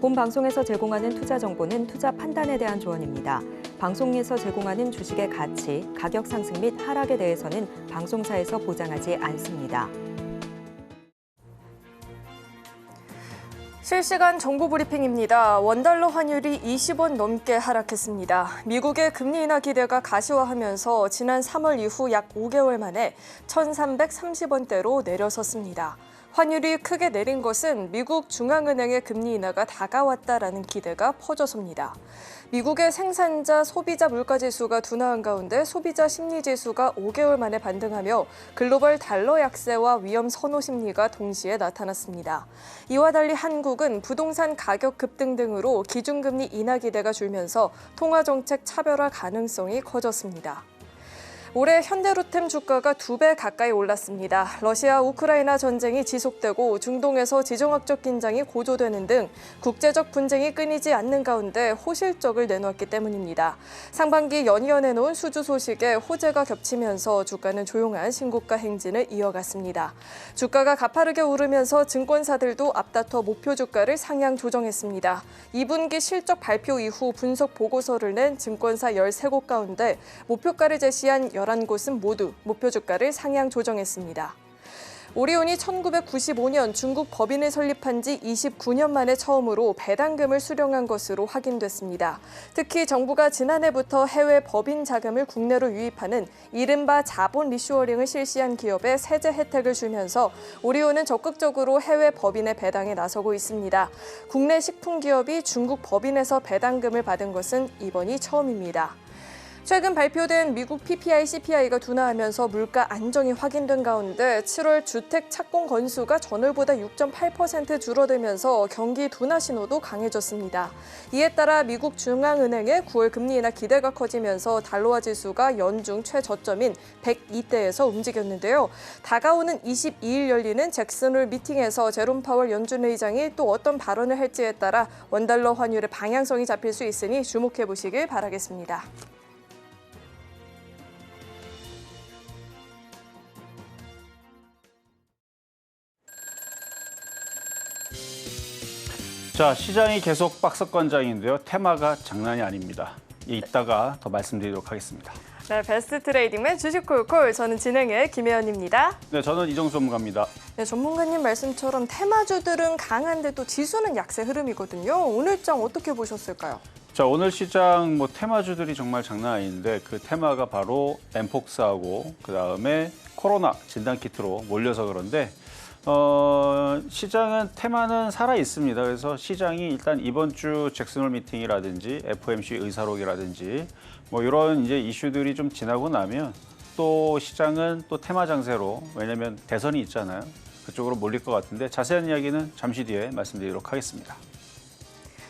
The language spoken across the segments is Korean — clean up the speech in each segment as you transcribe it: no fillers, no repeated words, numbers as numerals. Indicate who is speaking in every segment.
Speaker 1: 본 방송에서 제공하는 투자 정보는 투자 판단에 대한 조언입니다. 방송에서 제공하는 주식의 가치, 가격 상승 및 하락에 대해서는 방송사에서 보장하지 않습니다.
Speaker 2: 실시간 정보 브리핑입니다. 원달러 환율이 20원 넘게 하락했습니다. 미국의 금리 인하 기대가 가시화하면서 지난 3월 이후 약 5개월 만에 1,330원대로 내려섰습니다. 환율이 크게 내린 것은 미국 중앙은행의 금리 인하가 다가왔다라는 기대가 퍼져서입니다. 미국의 생산자, 소비자 물가지수가 둔화한 가운데 소비자 심리지수가 5개월 만에 반등하며 글로벌 달러 약세와 위험 선호 심리가 동시에 나타났습니다. 이와 달리 한국은 부동산 가격 급등 등으로 기준금리 인하 기대가 줄면서 통화정책 차별화 가능성이 커졌습니다. 올해 현대로템 주가가 2배 가까이 올랐습니다. 러시아 우크라이나 전쟁이 지속되고 중동에서 지정학적 긴장이 고조되는 등 국제적 분쟁이 끊이지 않는 가운데 호실적을 내놓았기 때문입니다. 상반기 연이어 내놓은 수주 소식에 호재가 겹치면서 주가는 조용한 신고가 행진을 이어갔습니다. 주가가 가파르게 오르면서 증권사들도 앞다퉈 목표 주가를 상향 조정했습니다. 2분기 실적 발표 이후 분석 보고서를 낸 증권사 13곳 가운데 목표가를 제시한 11곳은 모두 목표 주가를 상향 조정했습니다. 오리온이 1995년 중국 법인을 설립한 지 29년 만에 처음으로 배당금을 수령한 것으로 확인됐습니다. 특히 정부가 지난해부터 해외 법인 자금을 국내로 유입하는 이른바 자본 리쇼어링을 실시한 기업에 세제 혜택을 주면서 오리온은 적극적으로 해외 법인의 배당에 나서고 있습니다. 국내 식품 기업이 중국 법인에서 배당금을 받은 것은 이번이 처음입니다. 최근 발표된 미국 PPI, CPI가 둔화하면서 물가 안정이 확인된 가운데 7월 주택 착공 건수가 전월보다 6.8% 줄어들면서 경기 둔화 신호도 강해졌습니다. 이에 따라 미국 중앙은행의 9월 금리 인하 기대가 커지면서 달러화 지수가 연중 최저점인 102대에서 움직였는데요. 다가오는 22일 열리는 잭슨홀 미팅에서 제롬 파월 연준 의장이 또 어떤 발언을 할지에 따라 원달러 환율의 방향성이 잡힐 수 있으니 주목해 보시길 바라겠습니다.
Speaker 3: 자, 시장이 계속 박스권장인데요. 테마가 장난이 아닙니다. 이따가 더 말씀드리도록 하겠습니다.
Speaker 2: 네, 베스트 트레이딩맨 주식콜콜, 저는 진행의 김혜연입니다.
Speaker 3: 네, 저는 이정수 전문가입니다.
Speaker 2: 네, 전문가님 말씀처럼 테마주들은 강한데 또 지수는 약세 흐름이거든요. 오늘장 어떻게 보셨을까요?
Speaker 3: 자, 오늘 시장 테마주들이 정말 장난 아닌데 그 테마가 바로 엠폭스하고 그다음에 코로나 진단키트로 몰려서 그런데 시장은 테마는 살아 있습니다. 그래서 시장이 일단 이번 주 잭슨홀 미팅이라든지 FOMC 의사록이라든지 이런 이제 이슈들이 좀 지나고 나면 또 시장은 또 테마 장세로, 왜냐면 대선이 있잖아요. 그쪽으로 몰릴 것 같은데 자세한 이야기는 잠시 뒤에 말씀드리도록 하겠습니다.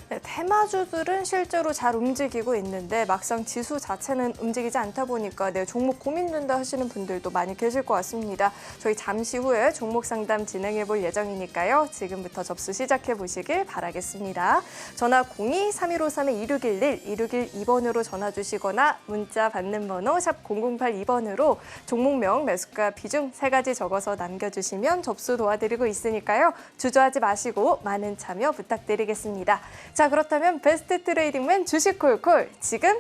Speaker 2: 네, 테마주들은 실제로 잘 움직이고 있는데 막상 지수 자체는 움직이지 않다 보니까 종목 고민된다 하시는 분들도 많이 계실 것 같습니다. 저희 잠시 후에 종목 상담 진행해 볼 예정이니까요. 지금부터 접수 시작해 보시길 바라겠습니다. 전화 02-3153-2611, 2612번으로 전화 주시거나 문자 받는 번호 샵 0082번으로 종목명, 매수가, 비중 3가지 적어서 남겨주시면 접수 도와드리고 있으니까요. 주저하지 마시고 많은 참여 부탁드리겠습니다. 자, 그렇다면 베스트 트레이딩맨 주식콜콜 지금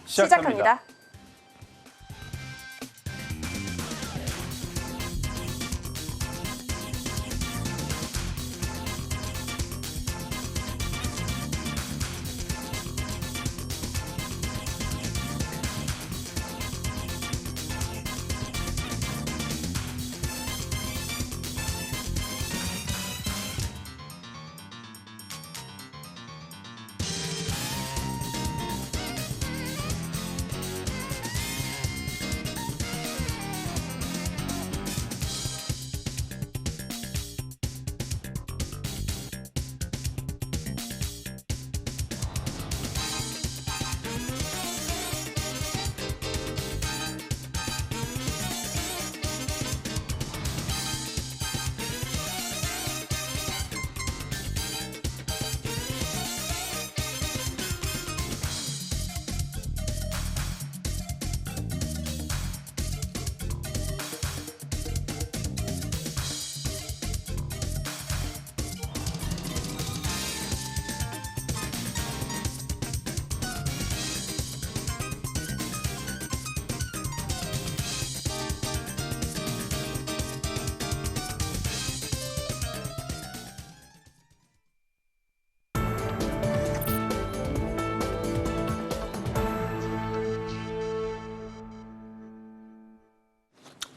Speaker 2: 시작합니다.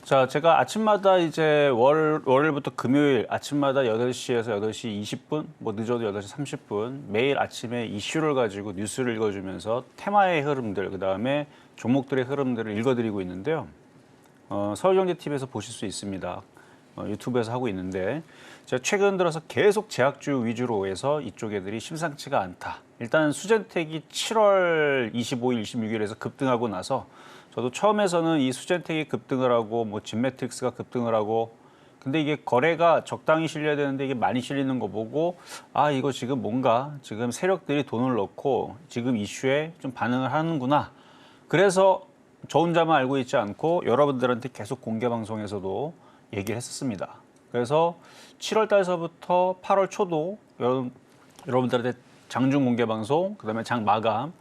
Speaker 3: 자, 제가 아침마다 이제 월요일부터 금요일 아침마다 8시에서 8시 20분, 뭐 늦어도 8시 30분 매일 아침에 이슈를 가지고 뉴스를 읽어주면서 테마의 흐름들, 그다음에 종목들의 흐름들을 읽어드리고 있는데요. 서울경제TV에서 보실 수 있습니다. 유튜브에서 하고 있는데 제가 최근 들어서 계속 제약주 위주로 해서 이쪽 애들이 심상치가 않다. 일단 수젠텍이 7월 25일, 26일에서 급등하고 나서 저도 처음에서는 이 수젠텍이 급등을 하고 뭐 진매트릭스가 급등을 하고 근데 이게 거래가 적당히 실려야 되는데 이게 많이 실리는 거 보고 아 이거 지금 뭔가 지금 세력들이 돈을 넣고 지금 이슈에 좀 반응을 하는구나. 그래서 저 혼자만 알고 있지 않고 여러분들한테 계속 공개 방송에서도 얘기를 했었습니다. 그래서 7월 달서부터 8월 초도 여러분들한테 장중 공개 방송, 그다음에 장 마감,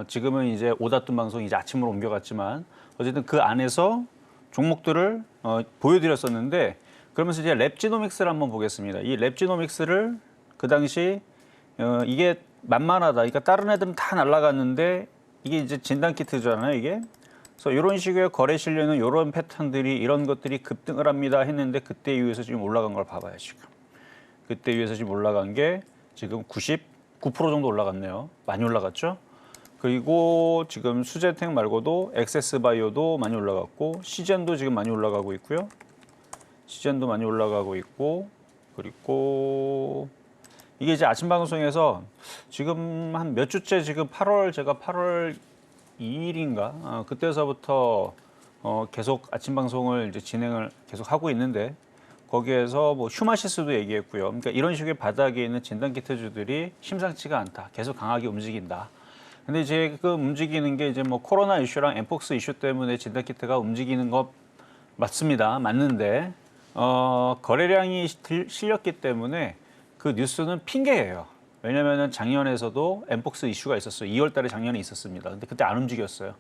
Speaker 3: 지금은 이제 오다툰 방송 이제 아침으로 옮겨갔지만 어쨌든 그 안에서 종목들을 보여드렸었는데 그러면서 이제 랩지노믹스를 한번 보겠습니다. 이 랩지노믹스를 그 당시 이게 만만하다. 그러니까 다른 애들은 다 날아갔는데 이게 이제 진단키트잖아요, 이게. 그래서 이런 식의 거래 실려는 이런 패턴들이 이런 것들이 급등을 합니다 했는데 그때 이후에서 지금 올라간 걸 봐봐요, 지금. 그때 이후에서 지금 올라간 게 지금 99% 정도 올라갔네요. 많이 올라갔죠? 그리고 지금 수제텍 말고도 엑세스바이오도 많이 올라갔고 시젠도 지금 많이 올라가고 있고요. 시젠도 많이 올라가고 있고 그리고 이게 이제 아침 방송에서 지금 한 몇 주째 지금 제가 8월 2일인가 그때서부터 계속 아침 방송을 이제 진행을 계속 하고 있는데 거기에서 뭐 휴마시스도 얘기했고요. 그러니까 이런 식의 바닥에 있는 진단키트주들이 심상치가 않다. 계속 강하게 움직인다. 근데 이제 그 움직이는 게 이제 뭐 코로나 이슈랑 엠폭스 이슈 때문에 진단키트가 움직이는 거 맞습니다. 맞는데 거래량이 실렸기 때문에 그 뉴스는 핑계예요. 왜냐면은 작년에서도 엠폭스 이슈가 있었어요. 2월 달에 작년에 있었습니다. 근데 그때 안 움직였어요.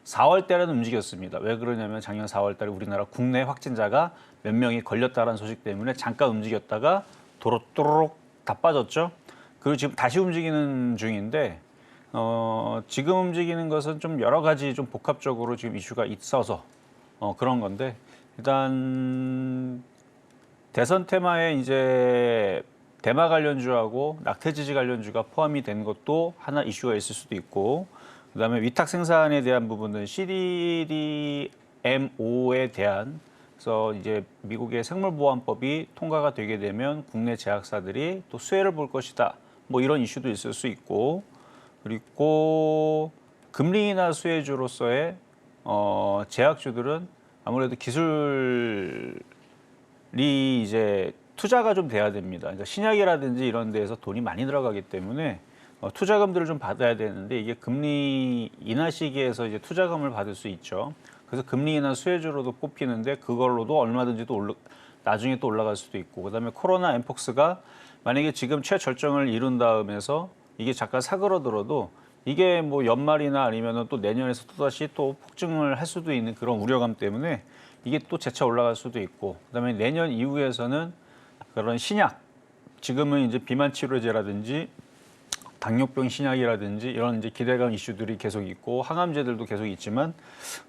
Speaker 3: 4월 달에는 움직였습니다. 왜 그러냐면 작년 4월 달에 우리나라 국내 확진자가 몇 명이 걸렸다라는 소식 때문에 잠깐 움직였다가 도로또록 다 빠졌죠. 그리고 지금 다시 움직이는 중인데 지금 움직이는 것은 좀 여러 가지 좀 복합적으로 지금 이슈가 있어서 그런 건데 일단 대선 테마에 이제 대마 관련주하고 낙태지지 관련주가 포함이 된 것도 하나 이슈가 있을 수도 있고 그다음에 위탁 생산에 대한 부분은 CDMO에 대한 그래서 이제 미국의 생물보안법이 통과가 되게 되면 국내 제약사들이 또 수혜를 볼 것이다. 뭐 이런 이슈도 있을 수 있고 그리고 금리 인하 수혜주로서의 제약주들은 아무래도 기술이 이제 투자가 좀 돼야 됩니다. 그러니까 신약이라든지 이런 데에서 돈이 많이 들어가기 때문에 투자금들을 좀 받아야 되는데 이게 금리 인하 시기에서 이제 투자금을 받을 수 있죠. 그래서 금리 인하 수혜주로도 뽑히는데 그걸로도 얼마든지 또 나중에 또 올라갈 수도 있고 그다음에 코로나 엠폭스가 만약에 지금 최절정을 이룬 다음에서 이게 잠깐 사그러들어도 이게 뭐 연말이나 아니면은 또 내년에서 또다시 또 폭증을 할 수도 있는 그런 우려감 때문에 이게 또 재차 올라갈 수도 있고 그다음에 내년 이후에서는 그런 신약 지금은 이제 비만 치료제라든지 당뇨병 신약이라든지 이런 이제 기대감 이슈들이 계속 있고 항암제들도 계속 있지만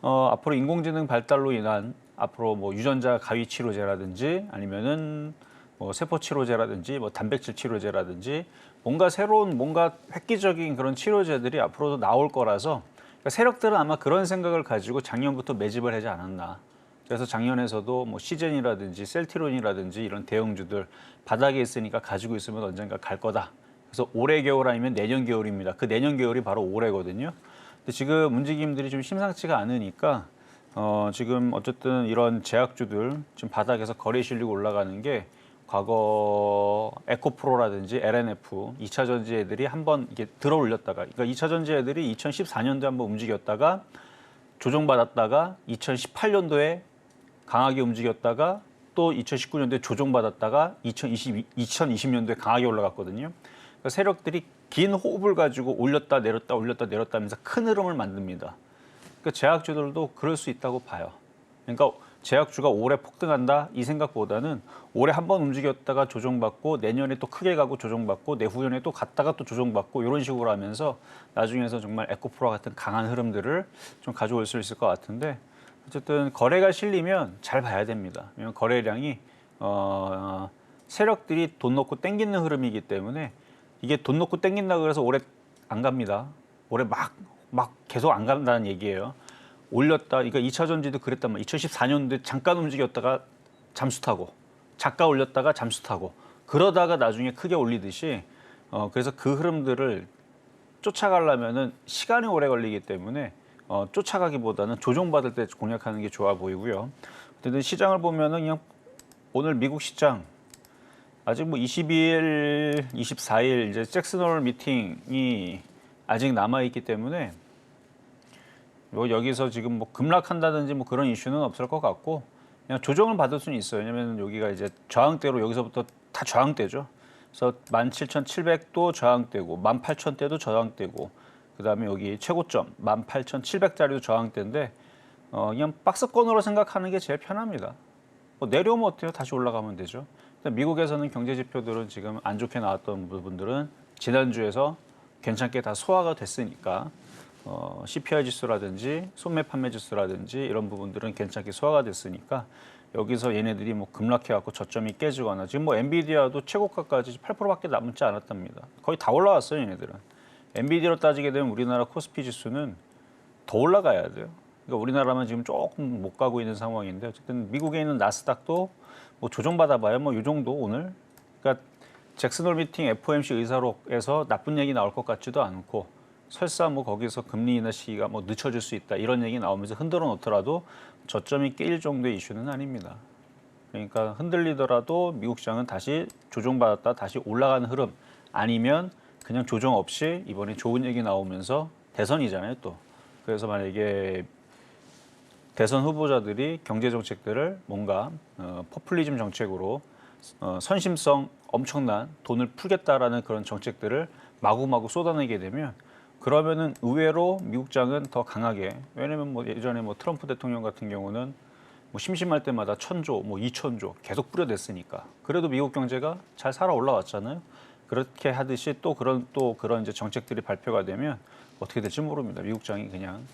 Speaker 3: 앞으로 인공지능 발달로 인한 앞으로 뭐 유전자 가위 치료제라든지 아니면은 뭐 세포 치료제라든지 뭐 단백질 치료제라든지 뭔가 새로운 뭔가 획기적인 그런 치료제들이 앞으로도 나올 거라서 그러니까 세력들은 아마 그런 생각을 가지고 작년부터 매집을 하지 않았나. 그래서 작년에서도 뭐 시젠이라든지 셀티론이라든지 이런 대형주들 바닥에 있으니까 가지고 있으면 언젠가 갈 거다. 그래서 올해 겨울 아니면 내년 겨울입니다. 그 내년 겨울이 바로 올해거든요. 근데 지금 움직임들이 좀 심상치가 않으니까 지금 어쨌든 이런 제약주들 지금 바닥에서 거래 실리고 올라가는 게 과거 에코프로라든지 LNF 2차 전지 애들이 한번 이게 들어 올렸다가 그러니까 2차 전지 애들이 2014년도에 한번 움직였다가 조정받았다가 2018년도에 강하게 움직였다가 또 2019년도에 조정받았다가 2020년도에 강하게 올라갔거든요. 그러니까 세력들이 긴 호흡을 가지고 올렸다 내렸다 올렸다 내렸다 하면서 큰 흐름을 만듭니다. 그러니까 제약주들도 그럴 수 있다고 봐요. 그러니까 제약주가 올해 폭등한다 이 생각보다는 올해 한 번 움직였다가 조정받고 내년에 또 크게 가고 조정받고 내후년에 또 갔다가 또 조정받고 이런 식으로 하면서 나중에서 정말 에코프로 같은 강한 흐름들을 좀 가져올 수 있을 것 같은데 어쨌든 거래가 실리면 잘 봐야 됩니다. 왜냐하면 거래량이 세력들이 돈 넣고 땡기는 흐름이기 때문에 이게 돈 넣고 땡긴다고 해서 올해 안 갑니다. 올해 막 계속 안 간다는 얘기예요. 올렸다. 그러니까 2차 전지도 그랬단 말이에요. 2014년도에 잠깐 움직였다가 잠수 타고 잠깐 올렸다가 잠수 타고 그러다가 나중에 크게 올리듯이 그래서 그 흐름들을 쫓아가려면은 시간이 오래 걸리기 때문에 쫓아가기보다는 조정받을 때 공략하는 게 좋아 보이고요. 어쨌든 시장을 보면은 그냥 오늘 미국 시장 아직 뭐 22일, 24일 이제 잭슨홀 미팅이 아직 남아 있기 때문에 뭐 여기서 지금 뭐 급락한다든지 뭐 그런 이슈는 없을 것 같고 그냥 조정을 받을 수는 있어요. 왜냐면 여기가 이제 저항대로 여기서부터 다 저항대죠. 그래서 17,700도 저항대고 18,000대도 저항대고 그다음에 여기 최고점 18,700짜리도 저항대인데 그냥 박스권으로 생각하는 게 제일 편합니다. 뭐 내려오면 어때요? 다시 올라가면 되죠. 미국에서는 경제 지표들은 지금 안 좋게 나왔던 부분들은 지난주에서 괜찮게 다 소화가 됐으니까 CPI 지수라든지 소매 판매 지수라든지 이런 부분들은 괜찮게 소화가 됐으니까 여기서 얘네들이 뭐 급락해갖고 저점이 깨지거나 지금 뭐 엔비디아도 최고가까지 8%밖에 남지 않았답니다. 거의 다 올라왔어요, 얘네들은. 엔비디아로 따지게 되면 우리나라 코스피 지수는 더 올라가야 돼요. 그러니까 우리나라만 지금 조금 못 가고 있는 상황인데 어쨌든 미국에 있는 나스닥도 뭐 조정받아봐야 뭐 이 정도 오늘. 그러니까 잭슨홀 미팅 FOMC 의사록에서 나쁜 얘기 나올 것 같지도 않고 설사 뭐 거기서 금리 인하 시기가 뭐 늦춰질 수 있다 이런 얘기 나오면서 흔들어 놓더라도 저점이 깨일 정도의 이슈는 아닙니다. 그러니까 흔들리더라도 미국 시장은 다시 조정받았다 다시 올라가는 흐름 아니면 그냥 조정 없이 이번에 좋은 얘기 나오면서 대선이잖아요 또. 그래서 만약에 대선 후보자들이 경제 정책들을 뭔가 포퓰리즘 정책으로 선심성 엄청난 돈을 풀겠다라는 그런 정책들을 마구마구 쏟아내게 되면 그러면은 의외로 미국장은 더 강하게 왜냐면 뭐 예전에 뭐 트럼프 대통령 같은 경우는 뭐 심심할 때마다 1,000조, 뭐 2,000조 계속 뿌려댔으니까 그래도 미국 경제가 잘 살아 올라왔잖아요. 그렇게 하듯이 또 그런 이제 정책들이 발표가 되면 어떻게 될지 모릅니다. 미국장이 그냥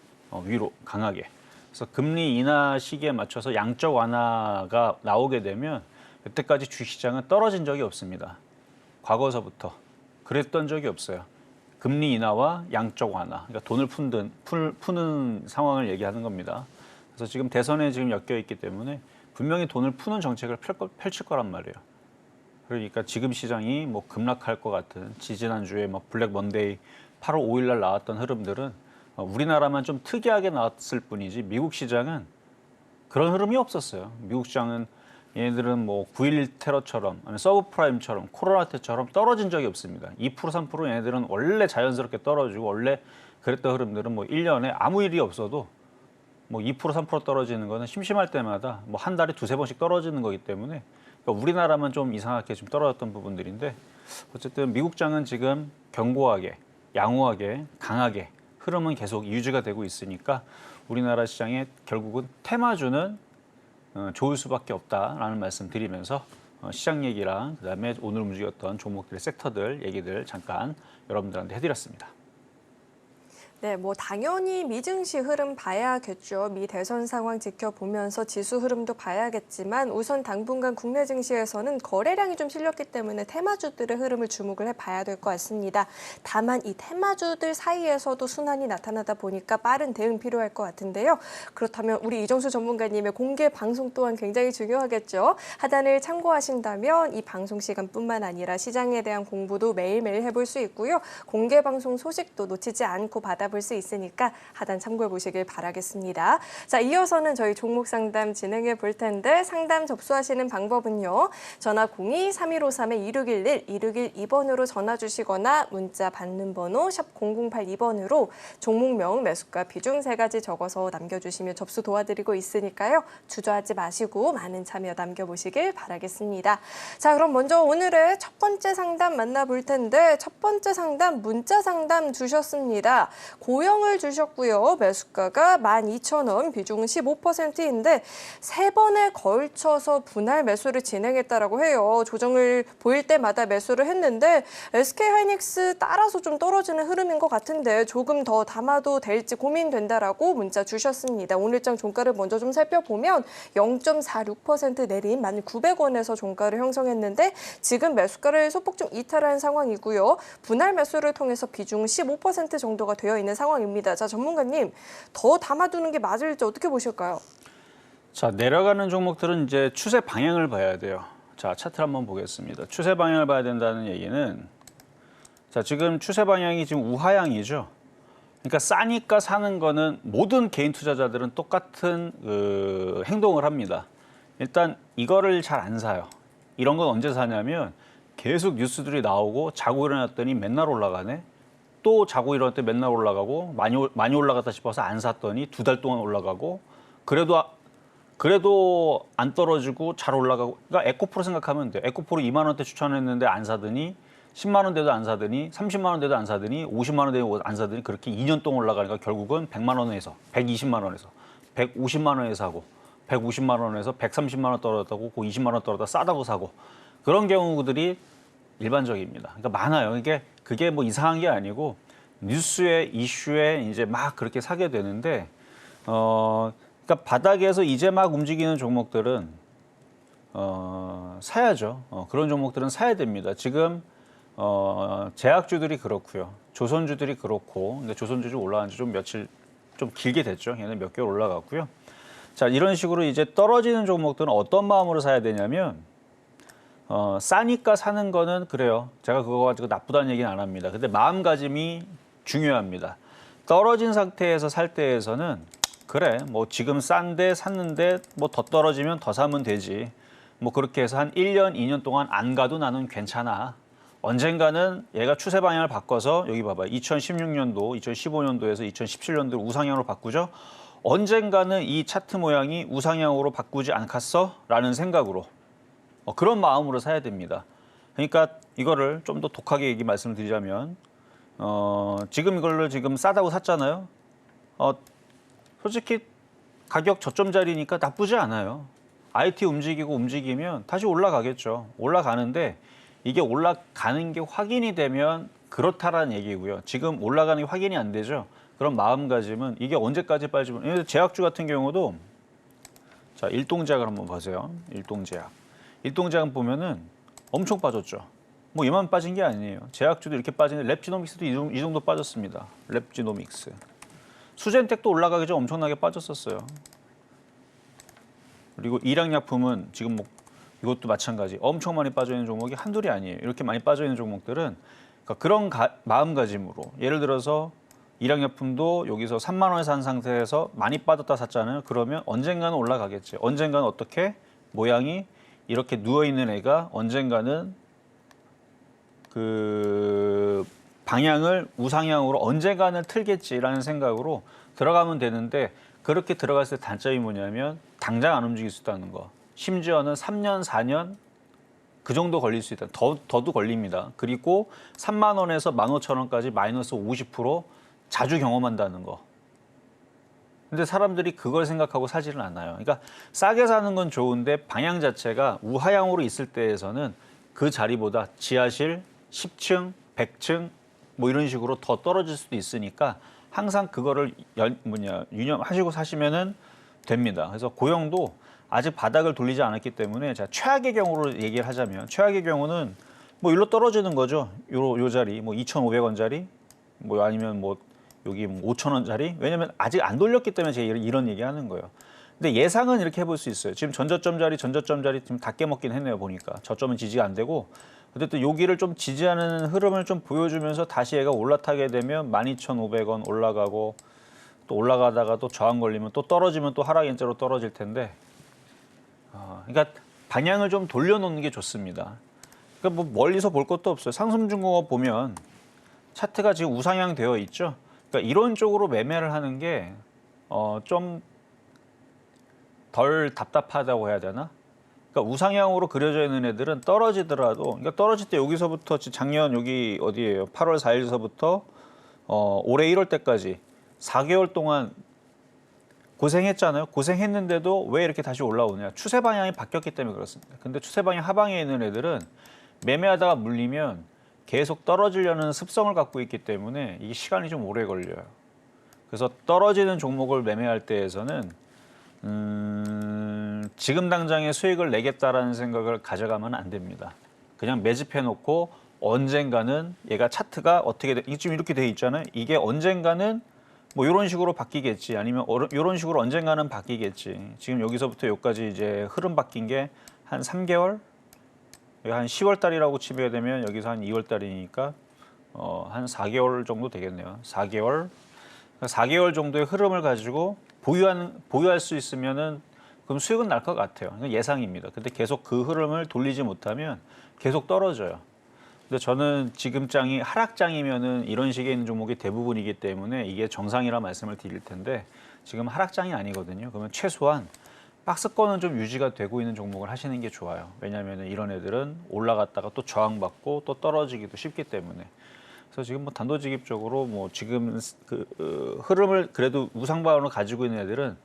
Speaker 3: 위로 강하게. 그래서 금리 인하 시기에 맞춰서 양적 완화가 나오게 되면 여태까지 주식시장은 떨어진 적이 없습니다. 과거서부터 그랬던 적이 없어요. 금리 인하와 양적 완화, 그러니까 돈을 푸는 상황을 얘기하는 겁니다. 그래서 지금 대선에 지금 엮여 있기 때문에 분명히 돈을 푸는 정책을 펼칠 거란 말이에요. 그러니까 지금 시장이 뭐 급락할 것 같은 지지난주에 뭐 블랙 먼데이 8월 5일 날 나왔던 흐름들은 우리나라만 좀 특이하게 나왔을 뿐이지 미국 시장은 그런 흐름이 없었어요. 미국 시장은 얘네들은 뭐 9.11 테러처럼 아니면 서브프라임처럼 코로나 때처럼 떨어진 적이 없습니다. 2% 3% 얘네들은 원래 자연스럽게 떨어지고 원래 그랬던 흐름들은 뭐 1년에 아무 일이 없어도 뭐 2% 3% 떨어지는 거는 심심할 때마다 뭐 한 달에 두세 번씩 떨어지는 거기 때문에 그러니까 우리나라만 좀 이상하게 좀 떨어졌던 부분들인데 어쨌든 미국장은 지금 견고하게 양호하게 강하게 흐름은 계속 유지가 되고 있으니까 우리나라 시장에 결국은 테마주는 좋을 수밖에 없다라는 말씀 드리면서 시장 얘기랑 그다음에 오늘 움직였던 종목들의 섹터들 얘기들 잠깐 여러분들한테 해드렸습니다.
Speaker 2: 네, 뭐 당연히 미증시 흐름 봐야겠죠. 미 대선 상황 지켜보면서 지수 흐름도 봐야겠지만 우선 당분간 국내 증시에서는 거래량이 좀 실렸기 때문에 테마주들의 흐름을 주목을 해봐야 될 것 같습니다. 다만 이 테마주들 사이에서도 순환이 나타나다 보니까 빠른 대응 필요할 것 같은데요. 그렇다면 우리 이정수 전문가님의 공개 방송 또한 굉장히 중요하겠죠. 하단을 참고하신다면 이 방송 시간뿐만 아니라 시장에 대한 공부도 매일매일 해볼 수 있고요. 공개 방송 소식도 놓치지 않고 받아볼 수 있으니까 하단 참고해 보시길 바라겠습니다. 자, 이어서는 저희 종목 상담 진행해 볼 텐데 상담 접수하시는 방법은요. 전화 02-3153-2611, 2612번으로 전화 주시거나 문자 받는 번호 샵 0082번으로 종목명, 매수가, 비중 3가지 적어서 남겨주시면 접수 도와드리고 있으니까요. 주저하지 마시고 많은 참여 남겨보시길 바라겠습니다. 자, 그럼 먼저 오늘의 첫 번째 상담 만나볼 텐데 첫 번째 상담 문자 상담 주셨습니다. 고영을 주셨고요. 매수가가 12,000원, 비중은 15%인데 세 번에 걸쳐서 분할 매수를 진행했다라고 해요. 조정을 보일 때마다 매수를 했는데 SK하이닉스 따라서 좀 떨어지는 흐름인 것 같은데 조금 더 담아도 될지 고민된다라고 문자 주셨습니다. 오늘장 종가를 먼저 좀 살펴보면 0.46% 내린 1,900원에서 종가를 형성했는데 지금 매수가를 소폭 좀 이탈한 상황이고요. 분할 매수를 통해서 비중 15% 정도가 되어 있는 상황입니다. 자, 전문가님, 더 담아두는 게 맞을지 어떻게 보실까요?
Speaker 3: 자, 내려가는 종목들은 이제 추세 방향을 봐야 돼요. 자, 차트를 한번 보겠습니다. 추세 방향을 봐야 된다는 얘기는 자, 지금 추세 방향이 지금 우하향이죠. 그러니까 싸니까 사는 거는 모든 개인 투자자들은 똑같은 행동을 합니다. 일단 이거를 잘 안 사요. 이런 건 언제 사냐면 계속 뉴스들이 나오고 자고 일어났더니 맨날 올라가네. 또 자고 일어났더니 맨날 올라가고 많이 올라갔다 싶어서 안 샀더니 2달 동안 올라가고 그래도 안 떨어지고 잘 올라가고. 그러니까 에코프로 생각하면 돼요. 에코프로 2만 원대 추천했는데 안 사더니 10만 원대도 안 사더니 30만 원대도 안 사더니 50만 원대도 안 사더니 그렇게 2년 동안 올라가니까 결국은 100만 원에서 120만 원에서 150만 원에 사고 150만 원에서 130만 원 떨어졌다고 그 20만 원 떨어졌다 싸다고 사고 그런 경우들이 일반적입니다. 그러니까 많아요. 그게 뭐 이상한 게 아니고 뉴스에 이슈에 이제 막 그렇게 사게 되는데 그러니까 바닥에서 이제 막 움직이는 종목들은 사야죠. 그런 종목들은 사야 됩니다. 지금 제약주들이 그렇고요. 조선주들이 그렇고 근데 조선주들이 올라간 지 좀 며칠 좀 길게 됐죠. 얘는 몇 개월 올라갔고요. 자, 이런 식으로 이제 떨어지는 종목들은 어떤 마음으로 사야 되냐면 싸니까 사는 거는 그래요. 제가 그거 가지고 나쁘다는 얘기는 안 합니다. 근데 마음가짐이 중요합니다. 떨어진 상태에서 살 때에서는 그래, 뭐 지금 싼데 샀는데 뭐 더 떨어지면 더 사면 되지. 뭐 그렇게 해서 한 1년, 2년 동안 안 가도 나는 괜찮아. 언젠가는 얘가 추세 방향을 바꿔서 여기 봐봐요. 2016년도, 2015년도에서 2017년도를 우상향으로 바꾸죠. 언젠가는 이 차트 모양이 우상향으로 바꾸지 않겠어? 라는 생각으로 그런 마음으로 사야 됩니다. 그러니까 이거를 좀 더 독하게 말씀드리자면 지금 이걸로 지금 싸다고 샀잖아요. 솔직히 가격 저점짜리니까 나쁘지 않아요. IT 움직이면 다시 올라가겠죠. 올라가는데 이게 올라가는 게 확인이 되면 그렇다라는 얘기고요. 지금 올라가는 게 확인이 안 되죠. 그런 마음가짐은 이게 언제까지 빠지면 제약주 같은 경우도 자, 일동제약을 한번 보세요. 일동제약 보면은 엄청 빠졌죠. 뭐 이만 빠진 게 아니에요. 제약주도 이렇게 빠지는데 랩지노믹스도 이 정도 빠졌습니다. 랩지노믹스. 수젠텍도 올라가기 전 엄청나게 빠졌었어요. 그리고 일양약품은 지금 뭐 이것도 마찬가지. 엄청 많이 빠져 있는 종목이 한둘이 아니에요. 이렇게 많이 빠져 있는 종목들은 그러니까 그런 마음가짐으로 예를 들어서 일양약품도 여기서 3만 원에 산 상태에서 많이 빠졌다 샀잖아요. 그러면 언젠가는 올라가겠지. 언젠가는 어떻게 모양이 이렇게 누워 있는 애가 언젠가는 그 방향을 우상향으로 언젠가는 틀겠지라는 생각으로 들어가면 되는데 그렇게 들어갔을 때 단점이 뭐냐면 당장 안 움직일 수 있다는 거. 심지어는 3년, 4년 그 정도 걸릴 수 있다. 더도 걸립니다. 그리고 3만 원에서 15,000원까지 마이너스 50% 자주 경험한다는 거. 근데 사람들이 그걸 생각하고 사지는 않아요. 그러니까 싸게 사는 건 좋은데 방향 자체가 우하향으로 있을 때에서는 그 자리보다 지하실 10층, 100층 뭐 이런 식으로 더 떨어질 수도 있으니까 항상 그거를 유념하시고 사시면은 됩니다. 그래서 고영도 아직 바닥을 돌리지 않았기 때문에 자, 최악의 경우로 얘기를 하자면 최악의 경우는 뭐 일로 떨어지는 거죠. 요 자리 뭐 2,500원짜리 뭐 아니면 뭐 여기 5,000원짜리 왜냐면 아직 안 돌렸기 때문에 제가 이런 얘기하는 거예요. 근데 예상은 이렇게 해볼 수 있어요. 지금 전저점 자리 지금 다 깨먹긴 했네요. 보니까 저점은 지지가 안 되고 어쨌든 여기를 좀 지지하는 흐름을 좀 보여주면서 다시 얘가 올라타게 되면 12,500원 올라가고 또 올라가다가 또 저항 걸리면 또 떨어지면 또 하락 인자로 떨어질 텐데 그러니까 방향을 좀 돌려놓는 게 좋습니다. 그러니까 뭐 멀리서 볼 것도 없어요. 상승중공업 보면 차트가 지금 우상향 되어 있죠. 그러니까 이런 쪽으로 매매를 하는 게 좀 덜 답답하다고 해야 되나? 그러니까 우상향으로 그려져 있는 애들은 떨어지더라도, 그러니까 떨어질 때 여기서부터 작년 여기 어디예요? 8월 4일서부터 올해 1월 때까지 4개월 동안 고생했잖아요. 고생했는데도 왜 이렇게 다시 올라오냐. 추세 방향이 바뀌었기 때문에 그렇습니다. 근데 추세 방향 하방에 있는 애들은 매매하다가 물리면 계속 떨어지려는 습성을 갖고 있기 때문에 이게 시간이 좀 오래 걸려요. 그래서 떨어지는 종목을 매매할 때에서는 지금 당장의 수익을 내겠다라는 생각을 가져가면 안 됩니다. 그냥 매집해놓고 언젠가는 얘가 차트가 어떻게 지금 이렇게 돼 있잖아요. 이게 언젠가는 뭐 이런 식으로 바뀌겠지, 아니면 이런 식으로 언젠가는 바뀌겠지. 지금 여기서부터 여기까지 이제 흐름 바뀐 게 한 3개월, 한 10월 달이라고 치게 되면 여기서 한 2월 달이니까 한 4개월 정도 되겠네요. 4개월 정도의 흐름을 가지고 보유할 수 있으면은 그럼 수익은 날 것 같아요. 이건 예상입니다. 근데 계속 그 흐름을 돌리지 못하면 계속 떨어져요. 근데 저는 지금 장이 하락장이면은 이런 식의 있는 종목이 대부분이기 때문에 이게 정상이라 말씀을 드릴 텐데 지금 하락장이 아니거든요. 그러면 최소한 박스권은 좀 유지가 되고 있는 종목을 하시는 게 좋아요. 왜냐하면 이런 애들은 올라갔다가 또 저항받고 또 떨어지기도 쉽기 때문에. 그래서 지금 뭐 단도직입적으로 뭐 지금 흐름을 그래도 우상방으로 가지고 있는 애들은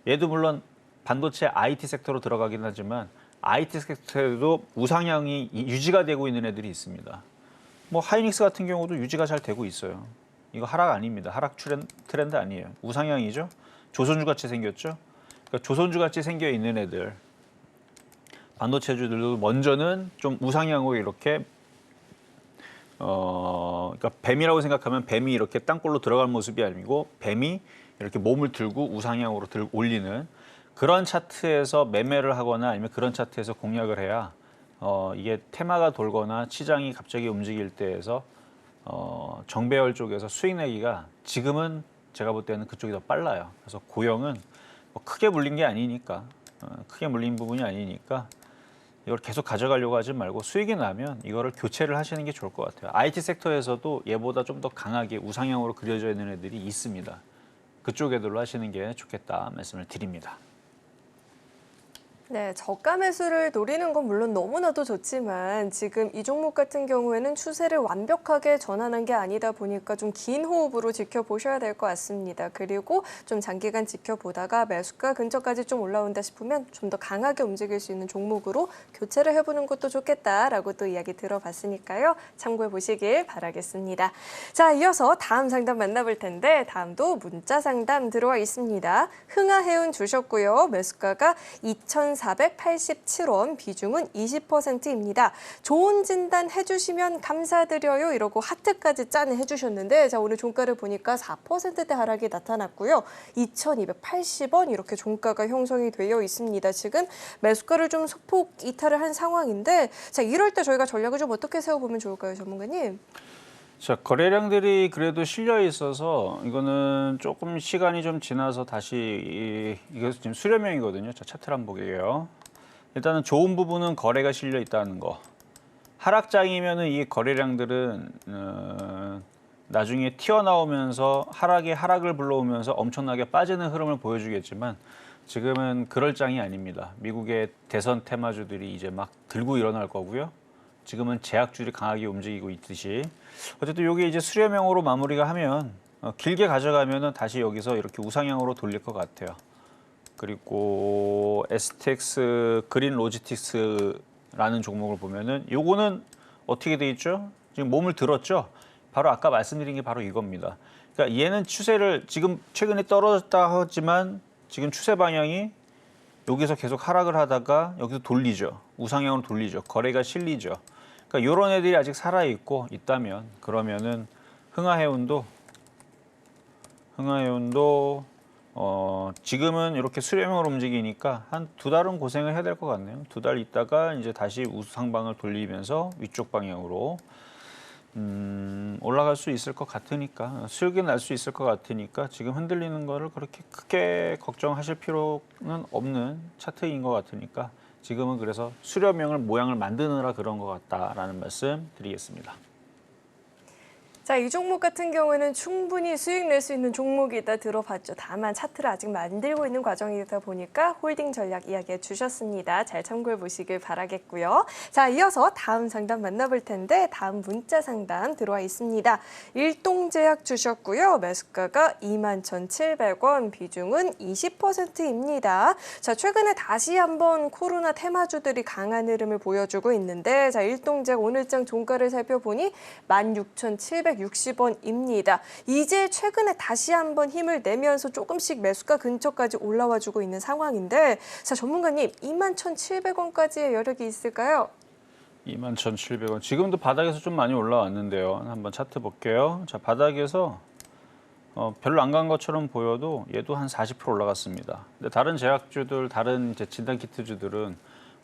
Speaker 3: 얘도 물론 반도체 IT 섹터로 들어가긴 하지만 IT 섹터에도 우상향이 유지가 되고 있는 애들이 있습니다. 뭐 하이닉스 같은 경우도 유지가 잘 되고 있어요. 이거 하락 아닙니다. 하락 트렌드 아니에요. 우상향이죠. 조선주 같이 생겼죠. 그러니까 조선주 같이 생겨 있는 애들, 반도체주들도 먼저는 좀 우상향으로 이렇게 그러니까 뱀이라고 생각하면 뱀이 이렇게 땅굴로 들어갈 모습이 아니고 뱀이 이렇게 몸을 들고 우상향으로 올리는 그런 차트에서 매매를 하거나 아니면 그런 차트에서 공략을 해야 이게 테마가 돌거나 시장이 갑자기 움직일 때에서 정배열 쪽에서 수익 내기가 지금은 제가 볼 때는 그쪽이 더 빨라요. 그래서 고영은 뭐 크게 물린 게 아니니까 크게 물린 부분이 아니니까 이걸 계속 가져가려고 하지 말고 수익이 나면 이거를 교체를 하시는 게 좋을 것 같아요. IT 섹터에서도 얘보다 좀 더 강하게 우상향으로 그려져 있는 애들이 있습니다. 그쪽 애들로 하시는 게 좋겠다 말씀을 드립니다.
Speaker 2: 네, 저가 매수를 노리는 건 물론 너무나도 좋지만 지금 이 종목 같은 경우에는 추세를 완벽하게 전환한 게 아니다 보니까 좀 긴 호흡으로 지켜보셔야 될 것 같습니다. 그리고 좀 장기간 지켜보다가 매수가 근처까지 좀 올라온다 싶으면 좀 더 강하게 움직일 수 있는 종목으로 교체를 해보는 것도 좋겠다라고 또 이야기 들어봤으니까요. 참고해 보시길 바라겠습니다. 자, 이어서 다음 상담 만나볼 텐데 다음도 문자 상담 들어와 있습니다. 흥하해운 주셨고요. 매수가가 2,487원, 비중은 20%입니다. 좋은 진단 해주시면 감사드려요. 이러고 하트까지 짠 해주셨는데 자, 오늘 종가를 보니까 4%대 하락이 나타났고요. 2,280원 이렇게 종가가 형성이 되어 있습니다. 지금 매수가를 좀 소폭 이탈을 한 상황인데 자, 이럴 때 저희가 전략을 좀 어떻게 세워보면 좋을까요, 전문가님?
Speaker 3: 자, 거래량들이 그래도 실려 있어서 이거는 조금 시간이 좀 지나서 다시 이거 지금 수렴형이거든요. 자, 차트를 한번 보게요. 일단은 좋은 부분은 거래가 실려 있다는 거. 하락장이면은 이 거래량들은 나중에 튀어나오면서 하락을 불러오면서 엄청나게 빠지는 흐름을 보여주겠지만 지금은 그럴 장이 아닙니다. 미국의 대선 테마주들이 이제 막 들고 일어날 거고요. 지금은 제약주들이 강하게 움직이고 있듯이 어쨌든 이게 이제 수렴형으로 마무리가 하면 길게 가져가면은 다시 여기서 이렇게 우상향으로 돌릴 것 같아요. 그리고 STX 그린 로지스틱스라는 종목을 보면은 요거는 어떻게 돼 있죠? 지금 몸을 들었죠? 바로 아까 말씀드린 게 바로 이겁니다. 그러니까 얘는 추세를 지금 최근에 떨어졌다 하지만 지금 추세 방향이 여기서 계속 하락을 하다가 여기서 돌리죠. 우상향으로 돌리죠. 거래가 실리죠. 그러니까 이런 애들이 아직 살아있고 있다면 그러면은 흥하해운도 지금은 이렇게 수렴형으로 움직이니까 한 2달은 고생을 해야 될 것 같네요. 2달 있다가 이제 다시 우상방을 돌리면서 위쪽 방향으로 올라갈 수 있을 것 같으니까 수익이 날 수 있을 것 같으니까 지금 흔들리는 거를 그렇게 크게 걱정하실 필요는 없는 차트인 것 같으니까 지금은 그래서 수렴형을 모양을 만드느라 그런 것 같다라는 말씀 드리겠습니다.
Speaker 2: 자, 이 종목 같은 경우에는 충분히 수익 낼 수 있는 종목이다 들어봤죠. 다만 차트를 아직 만들고 있는 과정이다 보니까 홀딩 전략 이야기해 주셨습니다. 잘 참고해 보시길 바라겠고요. 자, 이어서 다음 상담 만나볼 텐데 다음 문자 상담 들어와 있습니다. 일동제약 주셨고요. 매수가가 21,700원, 비중은 20%입니다. 자, 최근에 다시 한번 코로나 테마주들이 강한 흐름을 보여주고 있는데 자, 일동제약 오늘장 종가를 살펴보니 16,760원입니다. 이제 최근에 다시 한번 힘을 내면서 조금씩 매수가 근처까지 올라와주고 있는 상황인데 자, 전문가님 21,700원까지의 여력이 있을까요?
Speaker 3: 21,700원. 지금도 바닥에서 좀 많이 올라왔는데요. 한번 차트 볼게요. 자, 바닥에서 별로 안 간 것처럼 보여도 얘도 한 40% 올라갔습니다. 근데 다른 제약주들, 다른 이제 진단키트주들은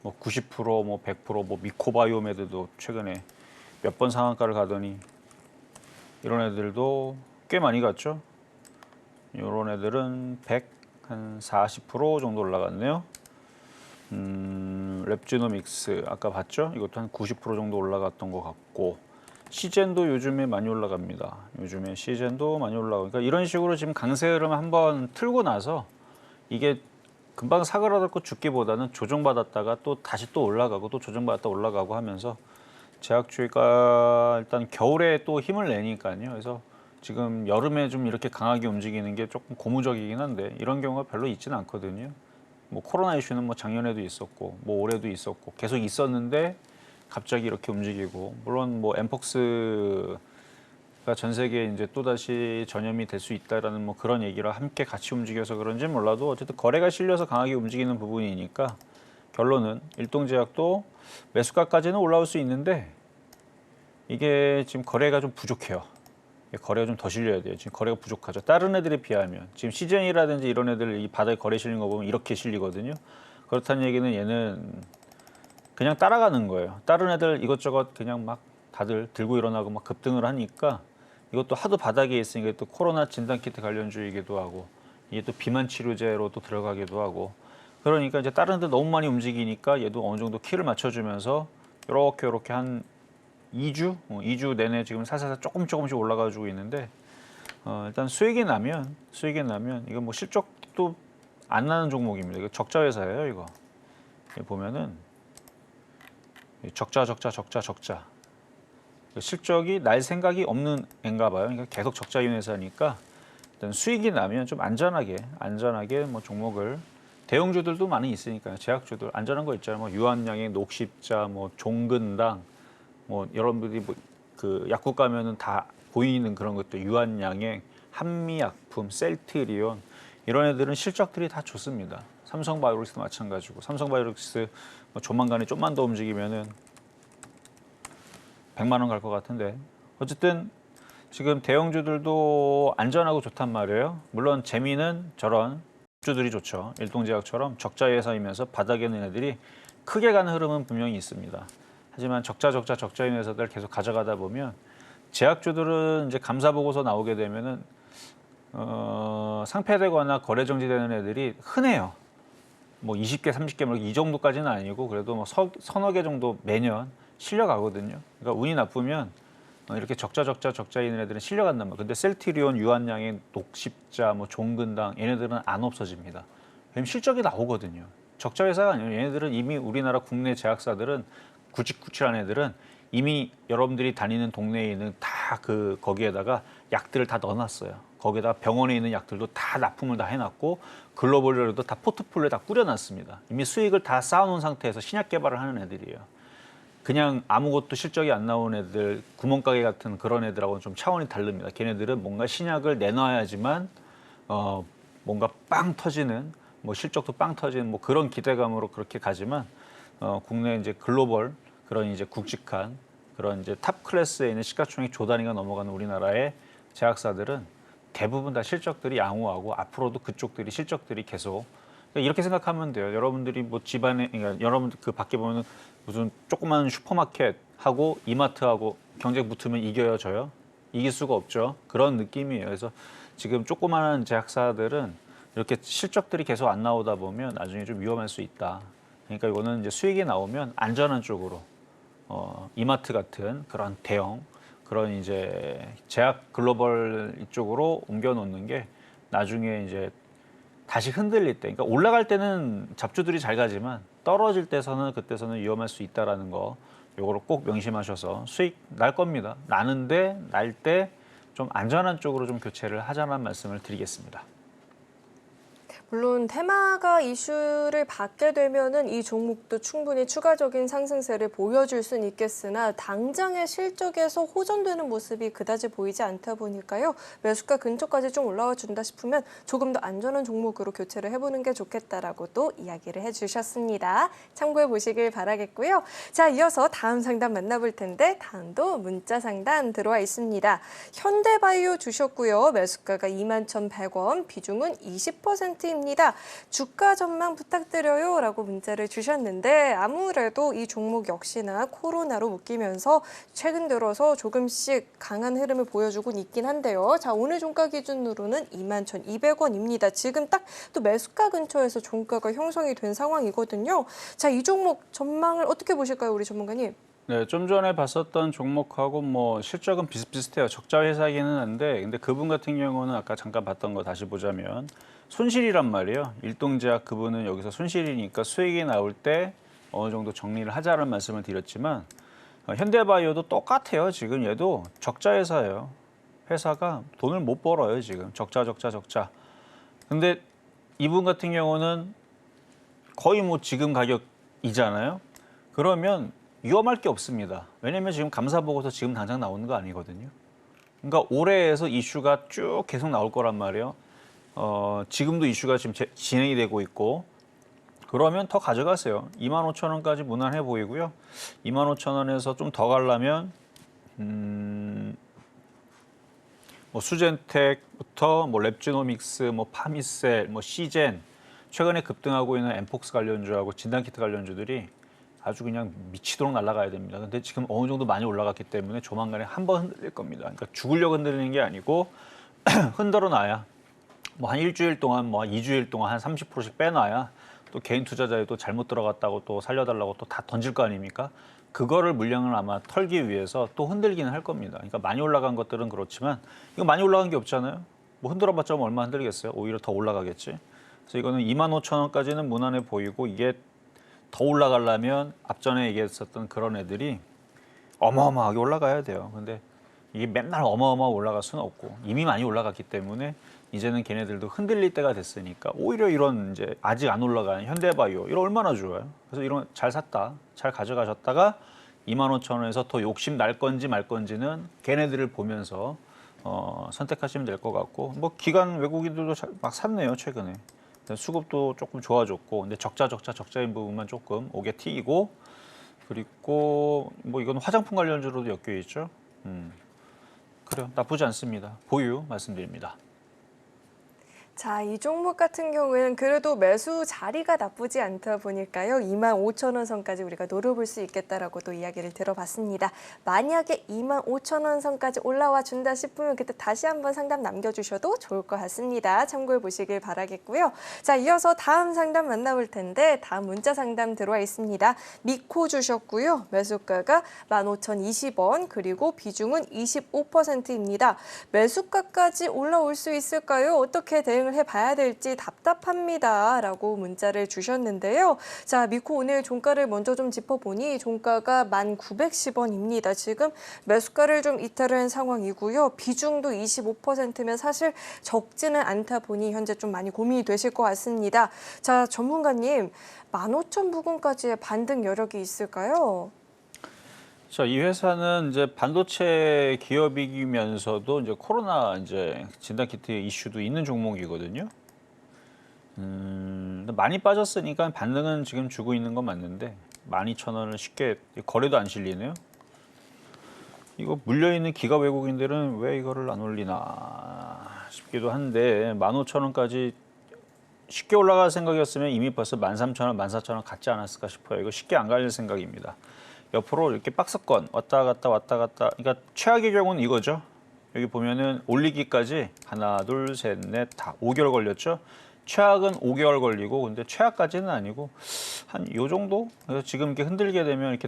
Speaker 3: 뭐 90%, 뭐 100%, 뭐 미코바이오메드도 최근에 몇 번 상한가를 가더니 이런 애들도 꽤 많이 갔죠. 이런 애들은 40% 정도 올라갔네요. 랩지노믹스 아까 봤죠? 이것도 한 90% 정도 올라갔던 것 같고 시젠도 요즘에 많이 올라갑니다. 요즘에 시젠도 많이 올라가고 그러니까 이런 식으로 지금 강세 흐름 한번 틀고 나서 이게 금방 사그라들고 죽기보다는 조정받았다가 또 다시 또 올라가고 또 조정받았다 올라가고 하면서 제약주가 일단 겨울에 또 힘을 내니까요. 그래서 지금 여름에 좀 이렇게 강하게 움직이는 게 조금 고무적이긴 한데 이런 경우가 별로 있지는 않거든요. 뭐 코로나 이슈는 뭐 작년에도 있었고 뭐 올해도 있었고 계속 있었는데 갑자기 이렇게 움직이고 물론 뭐 엠폭스가 전 세계에 이제 또 다시 전염이 될 수 있다라는 뭐 그런 얘기를 함께 같이 움직여서 그런지 몰라도 어쨌든 거래가 실려서 강하게 움직이는 부분이니까 결론은 일동제약도 매수가까지는 올라올 수 있는데 이게 지금 거래가 좀 부족해요. 거래가 좀 더 실려야 돼요. 지금 거래가 부족하죠. 다른 애들에 비하면 지금 시젠이라든지 이런 애들 이 바닥에 거래 실린 거 보면 이렇게 실리거든요. 그렇다는 얘기는 얘는 그냥 따라가는 거예요. 다른 애들 이것저것 그냥 막 다들 들고 일어나고 막 급등을 하니까 이것도 하도 바닥에 있으니까 또 코로나 진단키트 관련주이기도 하고 이게 또 비만 치료제로 또 들어가기도 하고 그러니까 이제 다른 애들 너무 많이 움직이니까 얘도 어느 정도 키를 맞춰주면서 이렇게 한 2주 내내 지금 살살 조금씩 올라가지고 있는데 일단 수익이 나면 이거 뭐 실적도 안 나는 종목입니다. 이거 적자 회사예요. 이거 보면은 적자 실적이 날 생각이 없는 애인가 봐요. 그러니까 계속 적자인 회사니까 일단 수익이 나면 좀 안전하게 뭐 종목을 대형주들도 많이 있으니까요. 제약주들 안전한 거 있잖아요. 뭐 유한양행, 녹십자, 뭐 종근당, 뭐 여러분들이 뭐 그 약국 가면은 다 보이는 그런 것들 유한양행, 한미약품, 셀트리온 이런 애들은 실적들이 다 좋습니다. 삼성바이오로직스도 마찬가지고 삼성바이오로직스 뭐 조만간에 좀만 더 움직이면은 100만 원 갈 것 같은데 어쨌든 지금 대형주들도 안전하고 좋단 말이에요. 물론 재미는 저런 주들이 좋죠. 일동제약처럼 적자 회사이면서 바닥에 있는 애들이 크게 가는 흐름은 분명히 있습니다. 하지만 적자인 회사들 계속 가져가다 보면 제약주들은 이제 감사 보고서 나오게 되면은 상폐되거나 거래 정지되는 애들이 흔해요. 뭐 20개, 30개 뭐 이 정도까지는 아니고 그래도 뭐 서너 개 정도 매년 실려가거든요. 그러니까 운이 나쁘면 이렇게 적자인 애들은 실려간단 말이에요. 근데 셀트리온, 유한양행, 녹십자, 뭐 종근당 얘네들은 안 없어집니다. 왜냐면 실적이 나오거든요. 적자 회사가 아니에요. 얘네들은 이미 우리나라 국내 제약사들은 굵직굵직한 애들은 이미 여러분들이 다니는 동네에 있는 다 거기에다가 약들을 다 넣어놨어요. 거기에다 병원에 있는 약들도 다 납품을 다 해놨고 글로벌로도 다 포트폴리오에 다 꾸려놨습니다. 이미 수익을 다 쌓아놓은 상태에서 신약 개발을 하는 애들이에요. 그냥 아무것도 실적이 안 나온 애들, 구멍가게 같은 그런 애들하고는 좀 차원이 다릅니다. 걔네들은 뭔가 신약을 내놔야지만 뭔가 빵 터지는, 뭐 실적도 빵 터지는 뭐 그런 기대감으로 그렇게 가지만 국내 이제 글로벌 그런 이제 굵직한 그런 이제 탑 클래스에 있는 시가총액 조 단위가 넘어가는 우리나라의 제약사들은 대부분 다 실적들이 양호하고 앞으로도 그쪽들이 실적들이 계속 그러니까 이렇게 생각하면 돼요. 여러분들이 뭐 집안에 그러니까 여러분 그 밖에 보면 무슨 조그만 슈퍼마켓하고 이마트하고 경쟁 붙으면 이겨요, 져요? 이길 수가 없죠. 그런 느낌이에요. 그래서 지금 조그마한 제약사들은 이렇게 실적들이 계속 안 나오다 보면 나중에 좀 위험할 수 있다. 그러니까 이거는 이제 수익이 나오면 안전한 쪽으로 이마트 같은 그런 대형 그런 이제 제약 글로벌 이쪽으로 옮겨 놓는 게 나중에 이제 다시 흔들릴 때, 그러니까 올라갈 때는 잡주들이 잘 가지만 떨어질 때서는 그때서는 위험할 수 있다라는 거, 요거를 꼭 명심하셔서 수익 날 겁니다. 나는데 날 때 좀 안전한 쪽으로 좀 교체를 하자는 말씀을 드리겠습니다.
Speaker 2: 물론 테마가 이슈를 받게 되면은 이 종목도 충분히 추가적인 상승세를 보여줄 수는 있겠으나 당장의 실적에서 호전되는 모습이 그다지 보이지 않다 보니까요. 매수가 근처까지 좀 올라와 준다 싶으면 조금 더 안전한 종목으로 교체를 해보는 게 좋겠다라고 또 이야기를 해주셨습니다. 참고해 보시길 바라겠고요. 자, 이어서 다음 상담 만나볼 텐데 다음도 문자 상담 들어와 있습니다. 현대바이오 주셨고요. 매수가가 21,100원, 비중은 20%입니다. 주가 전망 부탁드려요 라고 문자를 주셨는데 아무래도 이 종목 역시나 코로나로 묶이면서 최근 들어서 조금씩 강한 흐름을 보여주고 있긴 한데요. 자, 오늘 종가 기준으로는 21,200원입니다. 지금 딱 또 매수가 근처에서 종가가 형성이 된 상황이거든요. 자, 이 종목 전망을 어떻게 보실까요, 우리 전문가님?
Speaker 3: 네, 좀 전에 봤었던 종목하고 뭐 실적은 비슷비슷해요. 적자 회사이기는 한데, 근데 그분 같은 경우는 아까 잠깐 봤던 거 다시 보자면 손실이란 말이에요. 일동제약 그분은 여기서 손실이니까 수익이 나올 때 어느 정도 정리를 하자는 말씀을 드렸지만 현대바이오도 똑같아요. 지금 얘도 적자 회사예요. 회사가 돈을 못 벌어요. 지금 적자. 근데 이분 같은 경우는 거의 뭐 지금 가격이잖아요. 그러면 위험할 게 없습니다. 왜냐면 지금 감사 보고서 지금 당장 나오는 거 아니거든요. 그러니까 올해에서 이슈가 쭉 계속 나올 거란 말이에요. 지금도 이슈가 지금 진행이 되고 있고 그러면 더 가져가세요. 25,000원까지 무난해 보이고요. 25,000원에서 좀 더 가려면 뭐 수젠텍부터 뭐 랩지노믹스, 뭐 파미셀, 뭐 시젠 최근에 급등하고 있는 엠폭스 관련주하고 진단키트 관련주들이 아주 그냥 미치도록 날아가야 됩니다. 근데 지금 어느 정도 많이 올라갔기 때문에 조만간에 한 번 흔들릴 겁니다. 그러니까 죽으려고 흔들리는 게 아니고 흔들어 놔야 뭐 한 일주일 동안 뭐 2주일 동안 한 30%씩 빼놔야 또 개인 투자자에도 잘못 들어갔다고 또 살려달라고 또 다 던질 거 아닙니까? 그거를 물량을 아마 털기 위해서 또 흔들기는 할 겁니다. 그러니까 많이 올라간 것들은 그렇지만 이거 많이 올라간 게 없잖아요. 뭐 흔들어봤자 얼마 흔들겠어요. 오히려 더 올라가겠지. 그래서 이거는 25,000원까지는 무난해 보이고 이게 더 올라가려면 앞전에 얘기했었던 그런 애들이 어마어마하게 올라가야 돼요. 근데 이게 맨날 어마어마하게 올라갈 수는 없고 이미 많이 올라갔기 때문에 이제는 걔네들도 흔들릴 때가 됐으니까 오히려 이런 이제 아직 안 올라간 현대바이오 이런 얼마나 좋아요. 그래서 이런 잘 샀다, 잘 가져가셨다가 25,000원에서 더 욕심 날 건지 말 건지는 걔네들을 보면서 선택하시면 될 것 같고 뭐 기관 외국인들도 막 샀네요 최근에. 수급도 조금 좋아졌고 근데 적자인 부분만 조금 오게 튀기고 그리고 뭐 이건 화장품 관련주로도 엮여 있죠. 그래요. 나쁘지 않습니다. 보유 말씀드립니다.
Speaker 2: 자, 이 종목 같은 경우에는 그래도 매수 자리가 나쁘지 않다 보니까요. 25,000원 선까지 우리가 노려볼 수 있겠다라고 또 이야기를 들어봤습니다. 만약에 25,000원 선까지 올라와 준다 싶으면 그때 다시 한번 상담 남겨주셔도 좋을 것 같습니다. 참고해 보시길 바라겠고요. 자, 이어서 다음 상담 만나볼 텐데 다음 문자 상담 들어와 있습니다. 미코 주셨고요. 매수가가 15,020원 그리고 비중은 25%입니다. 매수가까지 올라올 수 있을까요? 어떻게 대응을 해봐야 될지 답답합니다 라고 문자를 주셨는데요. 자, 미코 오늘 종가를 먼저 좀 짚어보니 종가가 1,910원입니다. 지금 매수가를 좀 이탈한 상황이고요. 비중도 25%면 사실 적지는 않다 보니 현재 좀 많이 고민이 되실 것 같습니다. 자, 전문가님 15,000 부근까지의 반등 여력이 있을까요?
Speaker 3: 자, 이 회사는 이제 반도체 기업이면서도 이제 코로나 이제 진단키트 이슈도 있는 종목이거든요. 많이 빠졌으니까 반등은 지금 주고 있는 건 맞는데 12,000원을 쉽게 거래도 안 실리네요. 이거 물려있는 기가 외국인들은 왜 이거를 안 올리나 싶기도 한데 15,000원까지 쉽게 올라갈 생각이었으면 이미 벌써 13,000원, 14,000원 갔지 않았을까 싶어요. 이거 쉽게 안 갈릴 생각입니다. 옆으로 이렇게 박스권 왔다 갔다 그러니까 최악의 경우는 이거죠. 여기 보면은 올리기까지 하나 둘 셋 넷 다 5개월 걸렸죠. 최악은 5개월 걸리고 근데 최악까지는 아니고 한 요 정도. 그래서 지금 이렇게 흔들게 되면 이렇게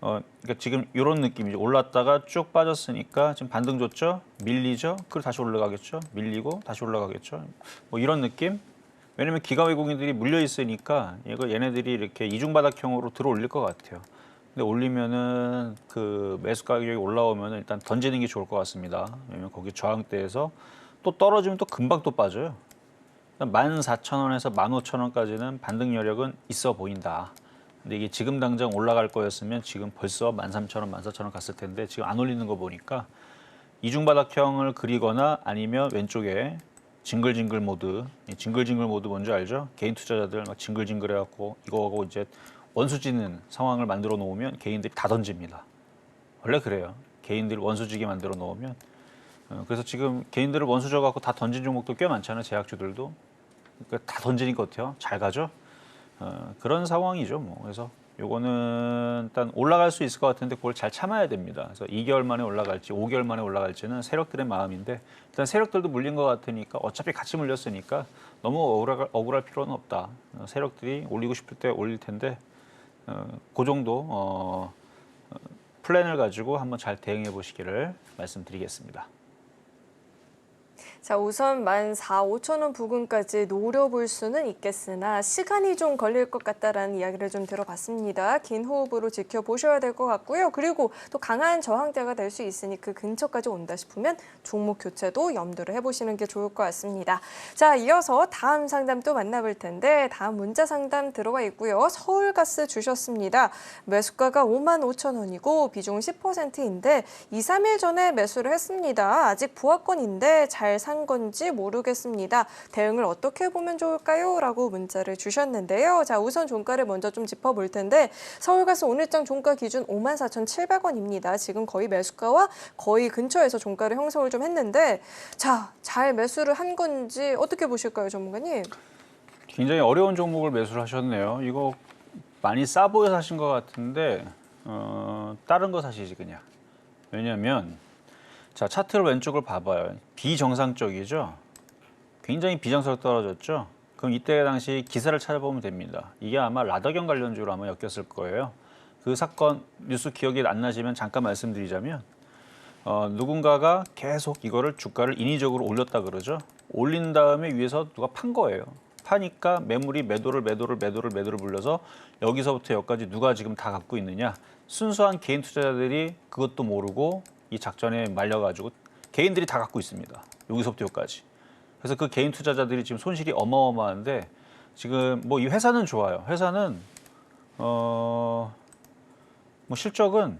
Speaker 3: 그러니까 지금 이런 느낌이죠. 올랐다가 쭉 빠졌으니까 지금 반등 줬죠. 밀리죠. 그리고 다시 올라가겠죠. 밀리고 다시 올라가겠죠. 뭐 이런 느낌. 왜냐면 기관 외국인들이 물려 있으니까 이거 얘네들이 이렇게 이중바닥형으로 들어올릴 것 같아요. 근데 올리면은 그 매수 가격이 올라오면은 일단 던지는 게 좋을 것 같습니다. 왜냐면 거기 저항대에서 또 떨어지면 또 금방 또 빠져요. 14,000원에서 15,000원까지는 반등 여력은 있어 보인다. 근데 이게 지금 당장 올라갈 거였으면 지금 벌써 13,000원, 14,000원 갔을 텐데 지금 안 올리는 거 보니까 이중바닥형을 그리거나 아니면 왼쪽에 징글징글 모드, 이 징글징글 모드 뭔지 알죠? 개인 투자자들 막 징글징글 해갖고 이거하고 이제 원수 지는 상황을 만들어 놓으면 개인들이 다 던집니다. 원래 그래요. 개인들 원수지게 만들어 놓으면. 그래서 지금 개인들을 원수 져갖고 다 던진 종목도 꽤 많잖아요. 제약주들도. 그러니까 다 던지니까 어때요? 잘 가죠? 그런 상황이죠. 뭐. 그래서 요거는 일단 올라갈 수 있을 것 같은데 그걸 잘 참아야 됩니다. 그래서 2개월 만에 올라갈지 5개월 만에 올라갈지는 세력들의 마음인데 일단 세력들도 물린 것 같으니까 어차피 같이 물렸으니까 너무 억울할 필요는 없다. 세력들이 올리고 싶을 때 올릴 텐데 그 정도 플랜을 가지고 한번 잘 대응해 보시기를 말씀드리겠습니다.
Speaker 2: 자, 우선 14,500원 부근까지 노려볼 수는 있겠으나 시간이 좀 걸릴 것 같다라는 이야기를 좀 들어봤습니다. 긴 호흡으로 지켜보셔야 될 것 같고요. 그리고 또 강한 저항대가 될 수 있으니 그 근처까지 온다 싶으면 종목 교체도 염두를 해보시는 게 좋을 것 같습니다. 자, 이어서 다음 상담 또 만나볼 텐데 다음 문자 상담 들어와 있고요. 서울가스 주셨습니다. 매수가가 55,000원이고 비중 10%인데 2, 3일 전에 매수를 했습니다. 아직 부하권인데 잘 산 건지 모르겠습니다. 대응을 어떻게 보면 좋을까요? 라고 문자를 주셨는데요. 자, 우선 종가를 먼저 좀 짚어볼 텐데 서울가스 오늘장 종가 기준 54,700원입니다. 지금 거의 매수가와 거의 근처에서 종가를 형성을 좀 했는데 자, 잘 매수를 한 건지 어떻게 보실까요, 전문가님?
Speaker 3: 굉장히 어려운 종목을 매수를 하셨네요. 이거 많이 싸 보여서 하신 것 같은데 다른 거 사시지 그냥. 왜냐하면 자, 차트를 왼쪽을 봐봐요. 비정상적이죠? 굉장히 비정상적으로 떨어졌죠? 그럼 이때 당시 기사를 찾아보면 됩니다. 이게 아마 라더경 관련주로 아마 엮였을 거예요. 그 사건 뉴스 기억이 안 나시면 잠깐 말씀드리자면 누군가가 계속 이거를 주가를 인위적으로 올렸다 그러죠? 올린 다음에 위에서 누가 판 거예요. 파니까 매물이 매도를 불려서 여기서부터 여기까지 누가 지금 다 갖고 있느냐? 순수한 개인 투자자들이 그것도 모르고 이 작전에 말려가지고 개인들이 다 갖고 있습니다. 여기서부터 여기까지. 그래서 그 개인 투자자들이 지금 손실이 어마어마한데 지금 뭐 이 회사는 좋아요. 회사는 뭐 실적은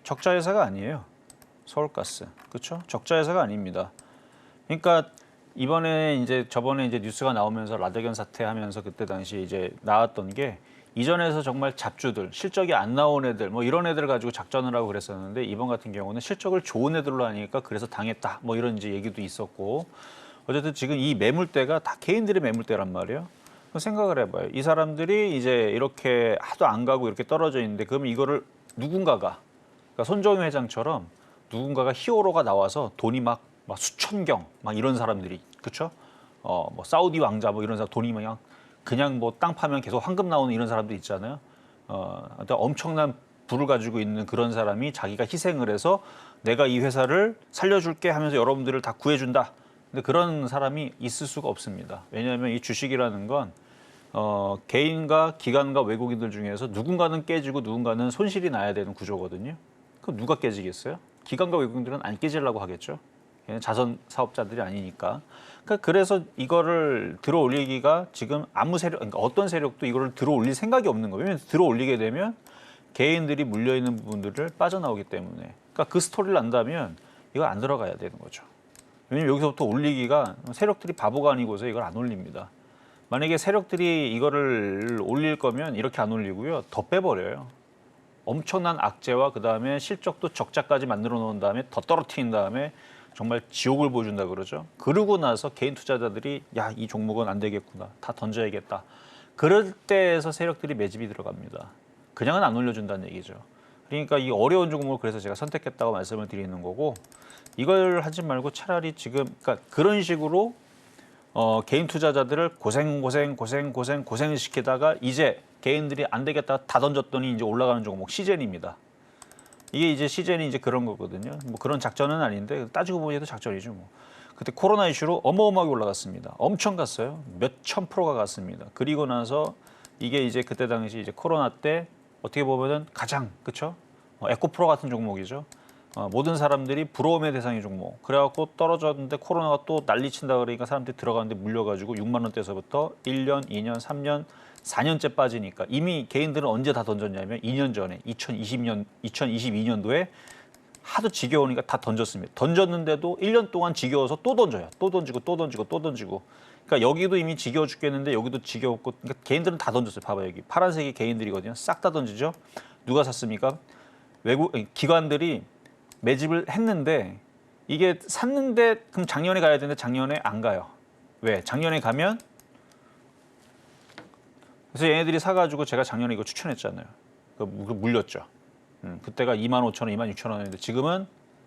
Speaker 3: 적자 회사가 아니에요. 서울가스. 그렇죠? 적자 회사가 아닙니다. 그러니까 이번에 이제 저번에 이제 뉴스가 나오면서 라더견 사태하면서 그때 당시 이제 나왔던 게 이전에서 정말 잡주들, 실적이 안 나온 애들, 뭐 이런 애들 가지고 작전을 하고 그랬었는데 이번 같은 경우는 실적을 좋은 애들로 하니까 그래서 당했다. 뭐 이런 이제 얘기도 있었고 어쨌든 지금 이 매물대가 다 개인들의 매물대란 말이에요. 생각을 해봐요. 이 사람들이 이제 이렇게 하도 안 가고 이렇게 떨어져 있는데 그럼 이거를 누군가가 그러니까 손정희 회장처럼 누군가가 히어로가 나와서 돈이 막 수천 경 막 이런 사람들이 그렇죠? 뭐 사우디 왕자 뭐 이런 사람 돈이 그냥 뭐 땅 파면 계속 황금 나오는 이런 사람들 있잖아요. 엄청난 부를 가지고 있는 그런 사람이 자기가 희생을 해서 내가 이 회사를 살려줄게 하면서 여러분들을 다 구해준다. 근데 그런 사람이 있을 수가 없습니다. 왜냐하면 이 주식이라는 건 개인과 기관과 외국인들 중에서 누군가는 깨지고 누군가는 손실이 나야 되는 구조거든요. 그럼 누가 깨지겠어요? 기관과 외국인들은 안 깨지려고 하겠죠. 얘는 자선 사업자들이 아니니까. 그래서 이거를 들어 올리기가 지금 아무 세력, 그러니까 어떤 세력도 이거를 들어 올릴 생각이 없는 거예요. 왜냐하면 들어 올리게 되면 개인들이 물려 있는 부분들을 빠져나오기 때문에. 그러니까 그 스토리를 안다면 이거 안 들어가야 되는 거죠. 왜냐면 여기서부터 올리기가 세력들이 바보가 아니고서 이걸 안 올립니다. 만약에 세력들이 이거를 올릴 거면 이렇게 안 올리고요. 더 빼버려요. 엄청난 악재와 그다음에 실적도 적자까지 만들어 놓은 다음에 더 떨어뜨린 다음에 정말 지옥을 보여준다 그러죠. 그러고 나서 개인 투자자들이 야, 이 종목은 안 되겠구나. 다 던져야겠다. 그럴 때에서 세력들이 매집이 들어갑니다. 그냥은 안 올려준다는 얘기죠. 그러니까 이 어려운 종목을 그래서 제가 선택했다고 말씀을 드리는 거고 이걸 하지 말고 차라리 지금 그러니까 그런 식으로 개인 투자자들을 고생을 시키다가 이제 개인들이 안 되겠다 다 던졌더니 이제 올라가는 종목 시젠입니다. 이게 이제 시즌이 이제 그런 거거든요. 뭐 그런 작전은 아닌데 따지고 보니도 작전이죠. 뭐. 그때 코로나 이슈로 어마어마하게 올라갔습니다. 엄청 갔어요. 몇천 프로가 갔습니다. 그리고 나서 이게 이제 그때 당시 이제 코로나 때 어떻게 보면은 가장 그렇죠? 에코프로 같은 종목이죠. 모든 사람들이 부러움의 대상의 종목. 그래갖고 떨어졌는데 코로나가 또 난리친다 그러니까 사람들이 들어가는데 물려가지고 6만 원대에서부터 1년, 2년, 3년, 4년째 빠지니까 이미 개인들은 언제 다 던졌냐면 2년 전에 2022년도에 하도 지겨우니까 다 던졌습니다. 던졌는데도 1년 동안 지겨워서 또 던져요. 또 던지고 또 던지고 또 던지고. 그러니까 여기도 이미 지겨워 죽겠는데 여기도 지겨웠고 그러니까 개인들은 다 던졌어요. 봐봐요. 여기 파란색이 개인들이거든요. 싹 다 던지죠. 누가 샀습니까? 기관들이 매집을 했는데 이게 샀는데 그럼 작년에 가야 되는데 작년에 안 가요. 왜? 작년에 가면 그래서 얘네들이 사가지고 제가 작년에 이거 추천했잖아요. 물렸죠. 그때가 25,000원, 26,000원이었는데 지금은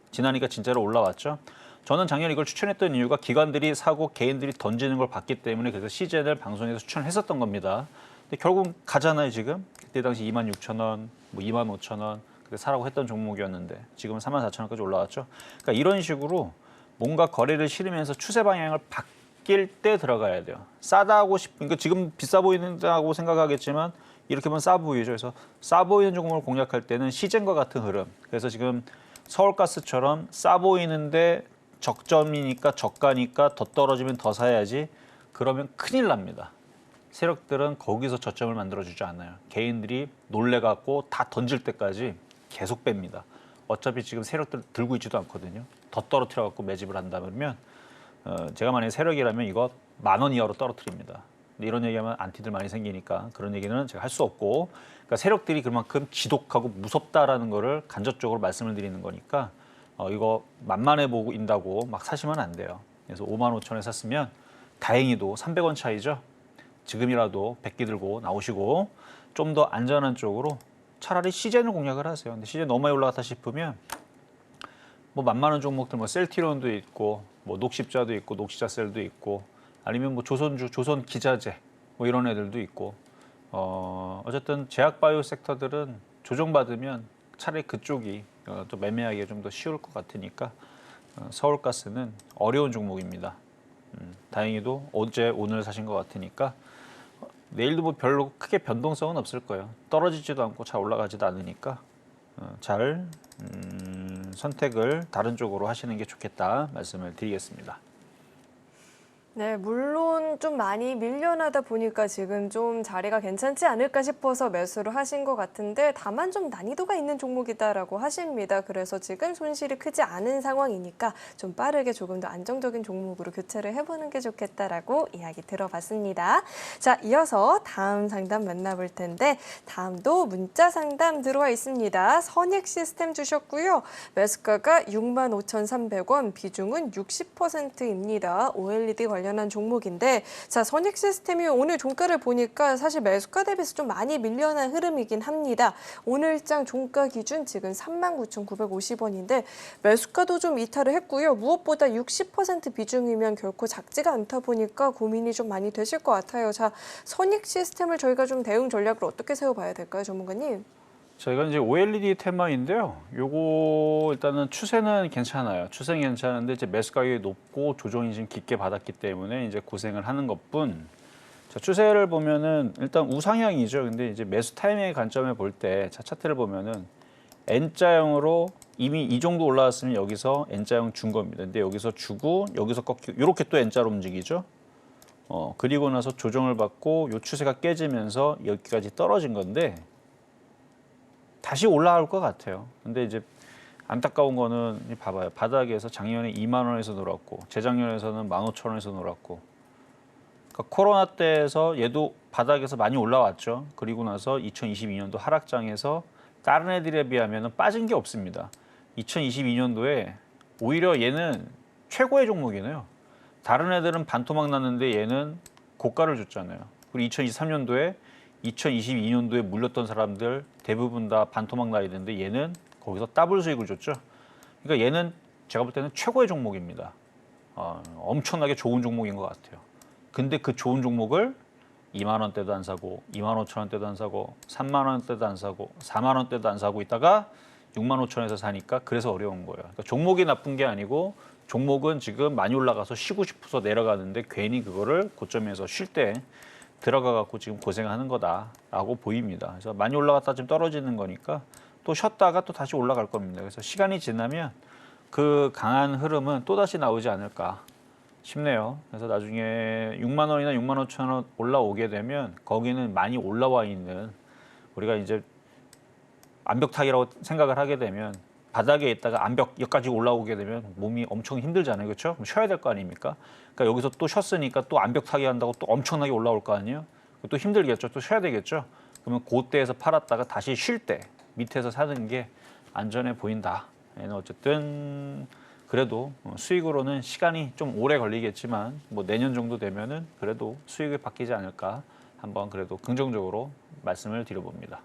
Speaker 3: 지나니까 진짜로 올라왔죠. 저는 작년에 이걸 추천했던 이유가 기관들이 사고 개인들이 던지는 걸 봤기 때문에 그래서 시즌을 방송에서 추천했었던 겁니다. 근데 결국 가잖아요 지금. 그때 당시 26,000원, 뭐 25,000원 그때 사라고 했던 종목이었는데 지금은 34,000원까지 올라왔죠. 그러니까 이런 식으로 뭔가 거래를 실으면서 추세 방향을 바뀔 때 들어가야 돼요. 싸다 하고 그러니까 지금 비싸 보이는다고 생각하겠지만 이렇게 보면 싸 보이죠. 그래서 싸 보이는 종목을 공략할 때는 시즌과 같은 흐름. 그래서 지금 서울가스처럼 싸 보이는데 적점이니까 저가니까 더 떨어지면 더 사야지. 그러면 큰일 납니다. 세력들은 거기서 저점을 만들어주지 않아요. 개인들이 놀래갖고 다 던질 때까지 계속 뺍니다. 어차피 지금 세력들 들고 있지도 않거든요. 더 떨어뜨려갖고 매집을 한다면 제가 만약에 세력이라면 이거 10,000원 이하로 떨어뜨립니다. 이런 얘기하면 안티들 많이 생기니까 그런 얘기는 제가 할 수 없고 그러니까 세력들이 그만큼 지독하고 무섭다라는 거를 간접적으로 말씀을 드리는 거니까 이거 만만해 보인다고 막 사시면 안 돼요. 그래서 55,000원에 샀으면 다행히도 300원 차이죠. 지금이라도 100기 들고 나오시고 좀 더 안전한 쪽으로 차라리 시젠을 공략을 하세요. 근데 시젠 너무 많이 올라갔다 싶으면 뭐 만만한 종목들 뭐 셀티론도 있고 뭐 녹십자도 있고 녹시자셀도 있고 아니면 뭐 조선주, 조선기자재 뭐 이런 애들도 있고 어쨌든 제약바이오 섹터들은 조정받으면 차라리 그쪽이 또 매매하기가 좀 더 쉬울 것 같으니까 서울가스는 어려운 종목입니다. 다행히도 어제 오늘 사신 것 같으니까 내일도 뭐 별로 크게 변동성은 없을 거예요. 떨어지지도 않고 잘 올라가지도 않으니까 잘 선택을 다른 쪽으로 하시는 게 좋겠다 말씀을 드리겠습니다.
Speaker 2: 네, 물론 좀 많이 밀려나다 보니까 지금 좀 자리가 괜찮지 않을까 싶어서 매수를 하신 것 같은데 다만 좀 난이도가 있는 종목이다라고 하십니다. 그래서 지금 손실이 크지 않은 상황이니까 좀 빠르게 조금 더 안정적인 종목으로 교체를 해보는 게 좋겠다라고 이야기 들어봤습니다. 자, 이어서 다음 상담 만나볼 텐데 다음도 문자 상담 들어와 있습니다. 선익시스템 주셨고요. 매수가가 65,300원, 비중은 60%입니다. OLED 관련한 종목인데 자, 선익시스템이 오늘 종가를 보니까 사실 매수가 대비해서 좀 많이 밀려난 흐름이긴 합니다. 오늘장 종가 기준 지금 39,950원인데 매수가도 좀 이탈을 했고요. 무엇보다 60% 비중이면 결코 작지가 않다 보니까 고민이 좀 많이 되실 것 같아요. 자, 선익시스템을 저희가 좀 대응 전략을 어떻게 세워봐야 될까요, 전문가님?
Speaker 3: 저희가 이제 OLED 테마인데요. 요거 일단은 추세는 괜찮아요. 추세는 괜찮은데 이제 매수 가격이 높고 조정이 좀 깊게 받았기 때문에 이제 고생을 하는 것뿐. 자, 추세를 보면은 일단 우상향이죠. 근데 이제 매수 타이밍의 관점을 볼 때 차트를 보면은 N자형으로 이미 이 정도 올라왔으면 여기서 N자형 준 겁니다. 근데 여기서 주고 여기서 꺾이고 이렇게 또 N자로 움직이죠. 그리고 나서 조정을 받고 요 추세가 깨지면서 여기까지 떨어진 건데 다시 올라올 것 같아요. 근데 이제 안타까운 거는 봐봐요. 바닥에서 작년에 2만 원에서 놀았고 재작년에서는 15,000원에서 놀았고 그러니까 코로나 때에서 얘도 바닥에서 많이 올라왔죠. 그리고 나서 2022년도 하락장에서 다른 애들에 비하면 빠진 게 없습니다. 2022년도에 오히려 얘는 최고의 종목이네요. 다른 애들은 반토막 났는데 얘는 고가를 줬잖아요. 그리고 2023년도에 2022년도에 물렸던 사람들 대부분 다 반토막 나야 되는데 얘는 거기서 더블 수익을 줬죠. 그러니까 얘는 제가 볼 때는 최고의 종목입니다. 엄청나게 좋은 종목인 것 같아요. 근데 그 좋은 종목을 2만 원대도 안 사고 25,000원대도 안 사고 3만 원대도 안 사고 4만 원대도 안 사고 있다가 6만 5천에서 사니까 그래서 어려운 거예요. 그러니까 종목이 나쁜 게 아니고 종목은 지금 많이 올라가서 쉬고 싶어서 내려가는데 괜히 그거를 고점에서 쉴 때 들어가 갖고 지금 고생하는 거다라고 보입니다. 그래서 많이 올라갔다 지금 떨어지는 거니까 또 쉬었다가 또 다시 올라갈 겁니다. 그래서 시간이 지나면 그 강한 흐름은 또 다시 나오지 않을까 싶네요. 그래서 나중에 6만 원이나 6만 5천 원 올라오게 되면 거기는 많이 올라와 있는 우리가 이제 암벽타기라고 생각을 하게 되면 바닥에 있다가 암벽까지 올라오게 되면 몸이 엄청 힘들잖아요. 그렇죠? 그럼 쉬어야 될 거 아닙니까? 그러니까 여기서 또 쉬었으니까 또 암벽타기 한다고 또 엄청나게 올라올 거 아니에요? 또 힘들겠죠. 또 쉬어야 되겠죠. 그러면 그때에서 팔았다가 다시 쉴 때 밑에서 사는 게 안전해 보인다. 어쨌든 그래도 수익으로는 시간이 좀 오래 걸리겠지만 뭐 내년 정도 되면은 그래도 수익이 바뀌지 않을까 한번 그래도 긍정적으로 말씀을 드려봅니다.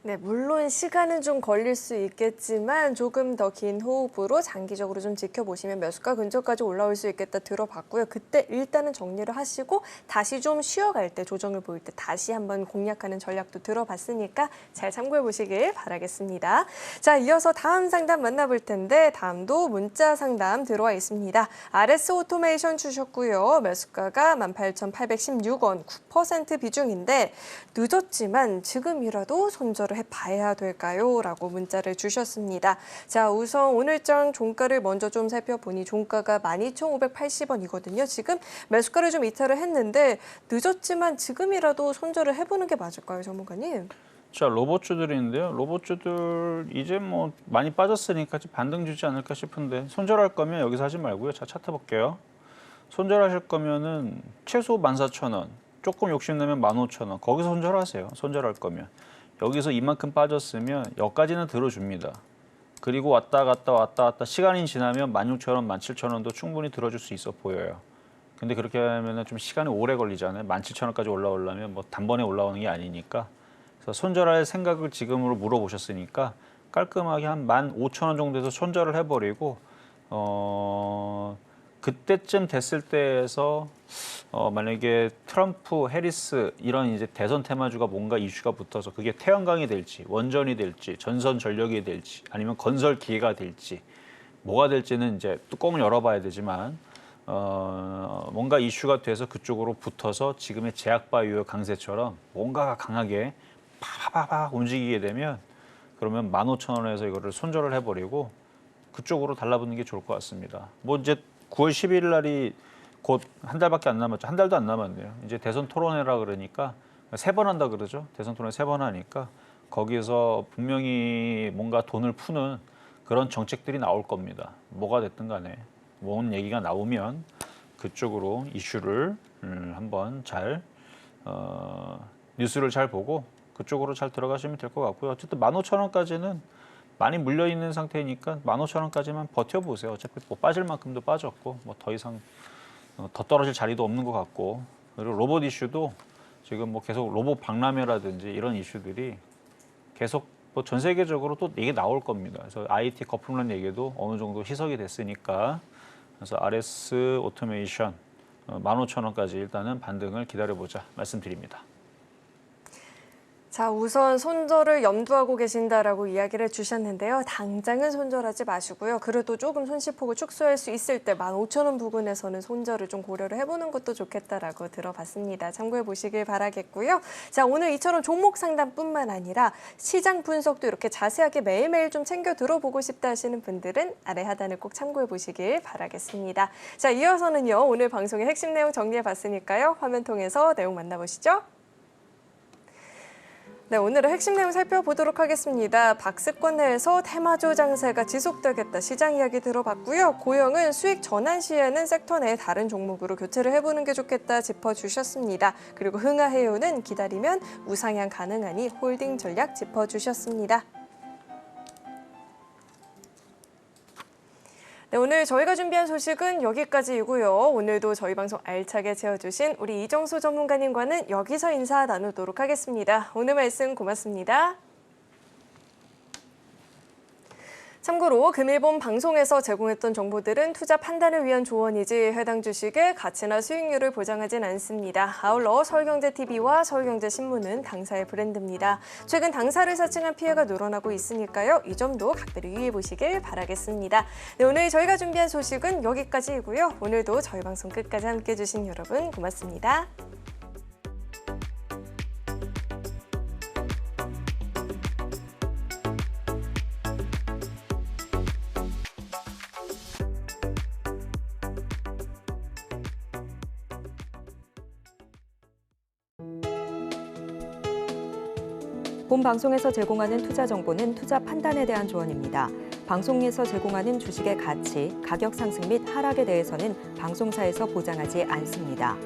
Speaker 2: 네, 물론 시간은 좀 걸릴 수 있겠지만 조금 더 긴 호흡으로 장기적으로 좀 지켜보시면 매수가 근처까지 올라올 수 있겠다 들어봤고요. 그때 일단은 정리를 하시고 다시 좀 쉬어갈 때 조정을 보일 때 다시 한번 공략하는 전략도 들어봤으니까 잘 참고해 보시길 바라겠습니다. 자, 이어서 다음 상담 만나볼 텐데 다음도 문자 상담 들어와 있습니다. RS 오토메이션 주셨고요. 매수가가 18,816원 9% 비중인데 늦었지만 지금이라도 손절을 해봐야 될까요? 라고 문자를 주셨습니다. 자, 우선 오늘장 종가를 먼저 좀 살펴보니 종가가 12,580원이거든요. 지금 매수가를 좀 이탈을 했는데 늦었지만 지금이라도 손절을 해보는 게 맞을까요, 전문가님?
Speaker 3: 자, 로봇주들인데요. 로봇주들 이제 뭐 많이 빠졌으니까 반등 주지 않을까 싶은데 손절할 거면 여기서 하지 말고요. 자, 차트 볼게요. 손절하실 거면은 최소 14,000원, 조금 욕심내면 15,000원. 거기서 손절하세요. 손절할 거면. 여기서 이만큼 빠졌으면 여기까지는 들어줍니다. 그리고 왔다 갔다 시간이 지나면 16,000원, 17,000원도 충분히 들어줄 수 있어 보여요. 근데 그렇게 하면 좀 시간이 오래 걸리잖아요. 17,000원까지 올라오려면 뭐 단번에 올라오는 게 아니니까. 그래서 손절할 생각을 지금으로 물어보셨으니까 깔끔하게 한 15,000원 정도에서 손절을 해버리고 그때쯤 됐을 때에서 만약에 트럼프, 해리스 이런 이제 대선 테마주가 뭔가 이슈가 붙어서 그게 태양광이 될지, 원전이 될지, 전선 전력이 될지, 아니면 건설 기계가 될지, 뭐가 될지는 이제 뚜껑을 열어봐야 되지만 뭔가 이슈가 돼서 그쪽으로 붙어서 지금의 제약바이오 강세처럼 뭔가가 강하게 파파파파 움직이게 되면 그러면 15,000원에서 이거를 손절을 해버리고 그쪽으로 달라붙는 게 좋을 것 같습니다. 뭐 이제 9월 11일 날이 곧 한 달밖에 안 남았죠. 한 달도 안 남았네요. 이제 대선 토론회라 그러니까 3번 한다 그러죠. 대선 토론회 3번 하니까 거기서 분명히 뭔가 돈을 푸는 그런 정책들이 나올 겁니다. 뭐가 됐든 간에 뭔 얘기가 나오면 그쪽으로 이슈를 한번 잘 뉴스를 잘 보고 그쪽으로 잘 들어가시면 될 것 같고요. 어쨌든 15,000원까지는 많이 물려 있는 상태니까 15,000원까지만 버텨보세요. 어차피 뭐 빠질 만큼도 빠졌고 뭐 더 이상 더 떨어질 자리도 없는 것 같고 그리고 로봇 이슈도 지금 뭐 계속 로봇 박람회라든지 이런 이슈들이 계속 뭐 전 세계적으로 또 이게 나올 겁니다. 그래서 IT 거품론 얘기도 어느 정도 희석이 됐으니까 그래서 RS 오토메이션 15,000원까지 일단은 반등을 기다려보자 말씀드립니다.
Speaker 2: 자, 우선 손절을 염두하고 계신다라고 이야기를 주셨는데요. 당장은 손절하지 마시고요. 그래도 조금 손실폭을 축소할 수 있을 때 15,000원 부근에서는 손절을 좀 고려를 해보는 것도 좋겠다라고 들어봤습니다. 참고해 보시길 바라겠고요. 자, 오늘 이처럼 종목 상담뿐만 아니라 시장 분석도 이렇게 자세하게 매일매일 좀 챙겨 들어보고 싶다 하시는 분들은 아래 하단을 꼭 참고해 보시길 바라겠습니다. 자, 이어서는요. 오늘 방송의 핵심 내용 정리해 봤으니까요. 화면 통해서 내용 만나보시죠. 네, 오늘의 핵심 내용 살펴보도록 하겠습니다. 박스권 내에서 테마주 장세가 지속되겠다 시장 이야기 들어봤고요. 고영은 수익 전환 시에는 섹터 내 다른 종목으로 교체를 해보는 게 좋겠다 짚어주셨습니다. 그리고 흥하해요는 기다리면 우상향 가능하니 홀딩 전략 짚어주셨습니다. 네, 오늘 저희가 준비한 소식은 여기까지이고요. 오늘도 저희 방송 알차게 채워주신 우리 이정수 전문가님과는 여기서 인사 나누도록 하겠습니다. 오늘 말씀 고맙습니다. 참고로 금일본 방송에서 제공했던 정보들은 투자 판단을 위한 조언이지 해당 주식의 가치나 수익률을 보장하진 않습니다. 아울러 서울경제TV와 서울경제신문은 당사의 브랜드입니다. 최근 당사를 사칭한 피해가 늘어나고 있으니까요. 이 점도 각별히 유의해 보시길 바라겠습니다. 네, 오늘 저희가 준비한 소식은 여기까지이고요. 오늘도 저희 방송 끝까지 함께해 주신 여러분 고맙습니다.
Speaker 1: 본 방송에서 제공하는 투자 정보는 투자 판단에 대한 조언입니다. 방송에서 제공하는 주식의 가치, 가격 상승 및 하락에 대해서는 방송사에서 보장하지 않습니다.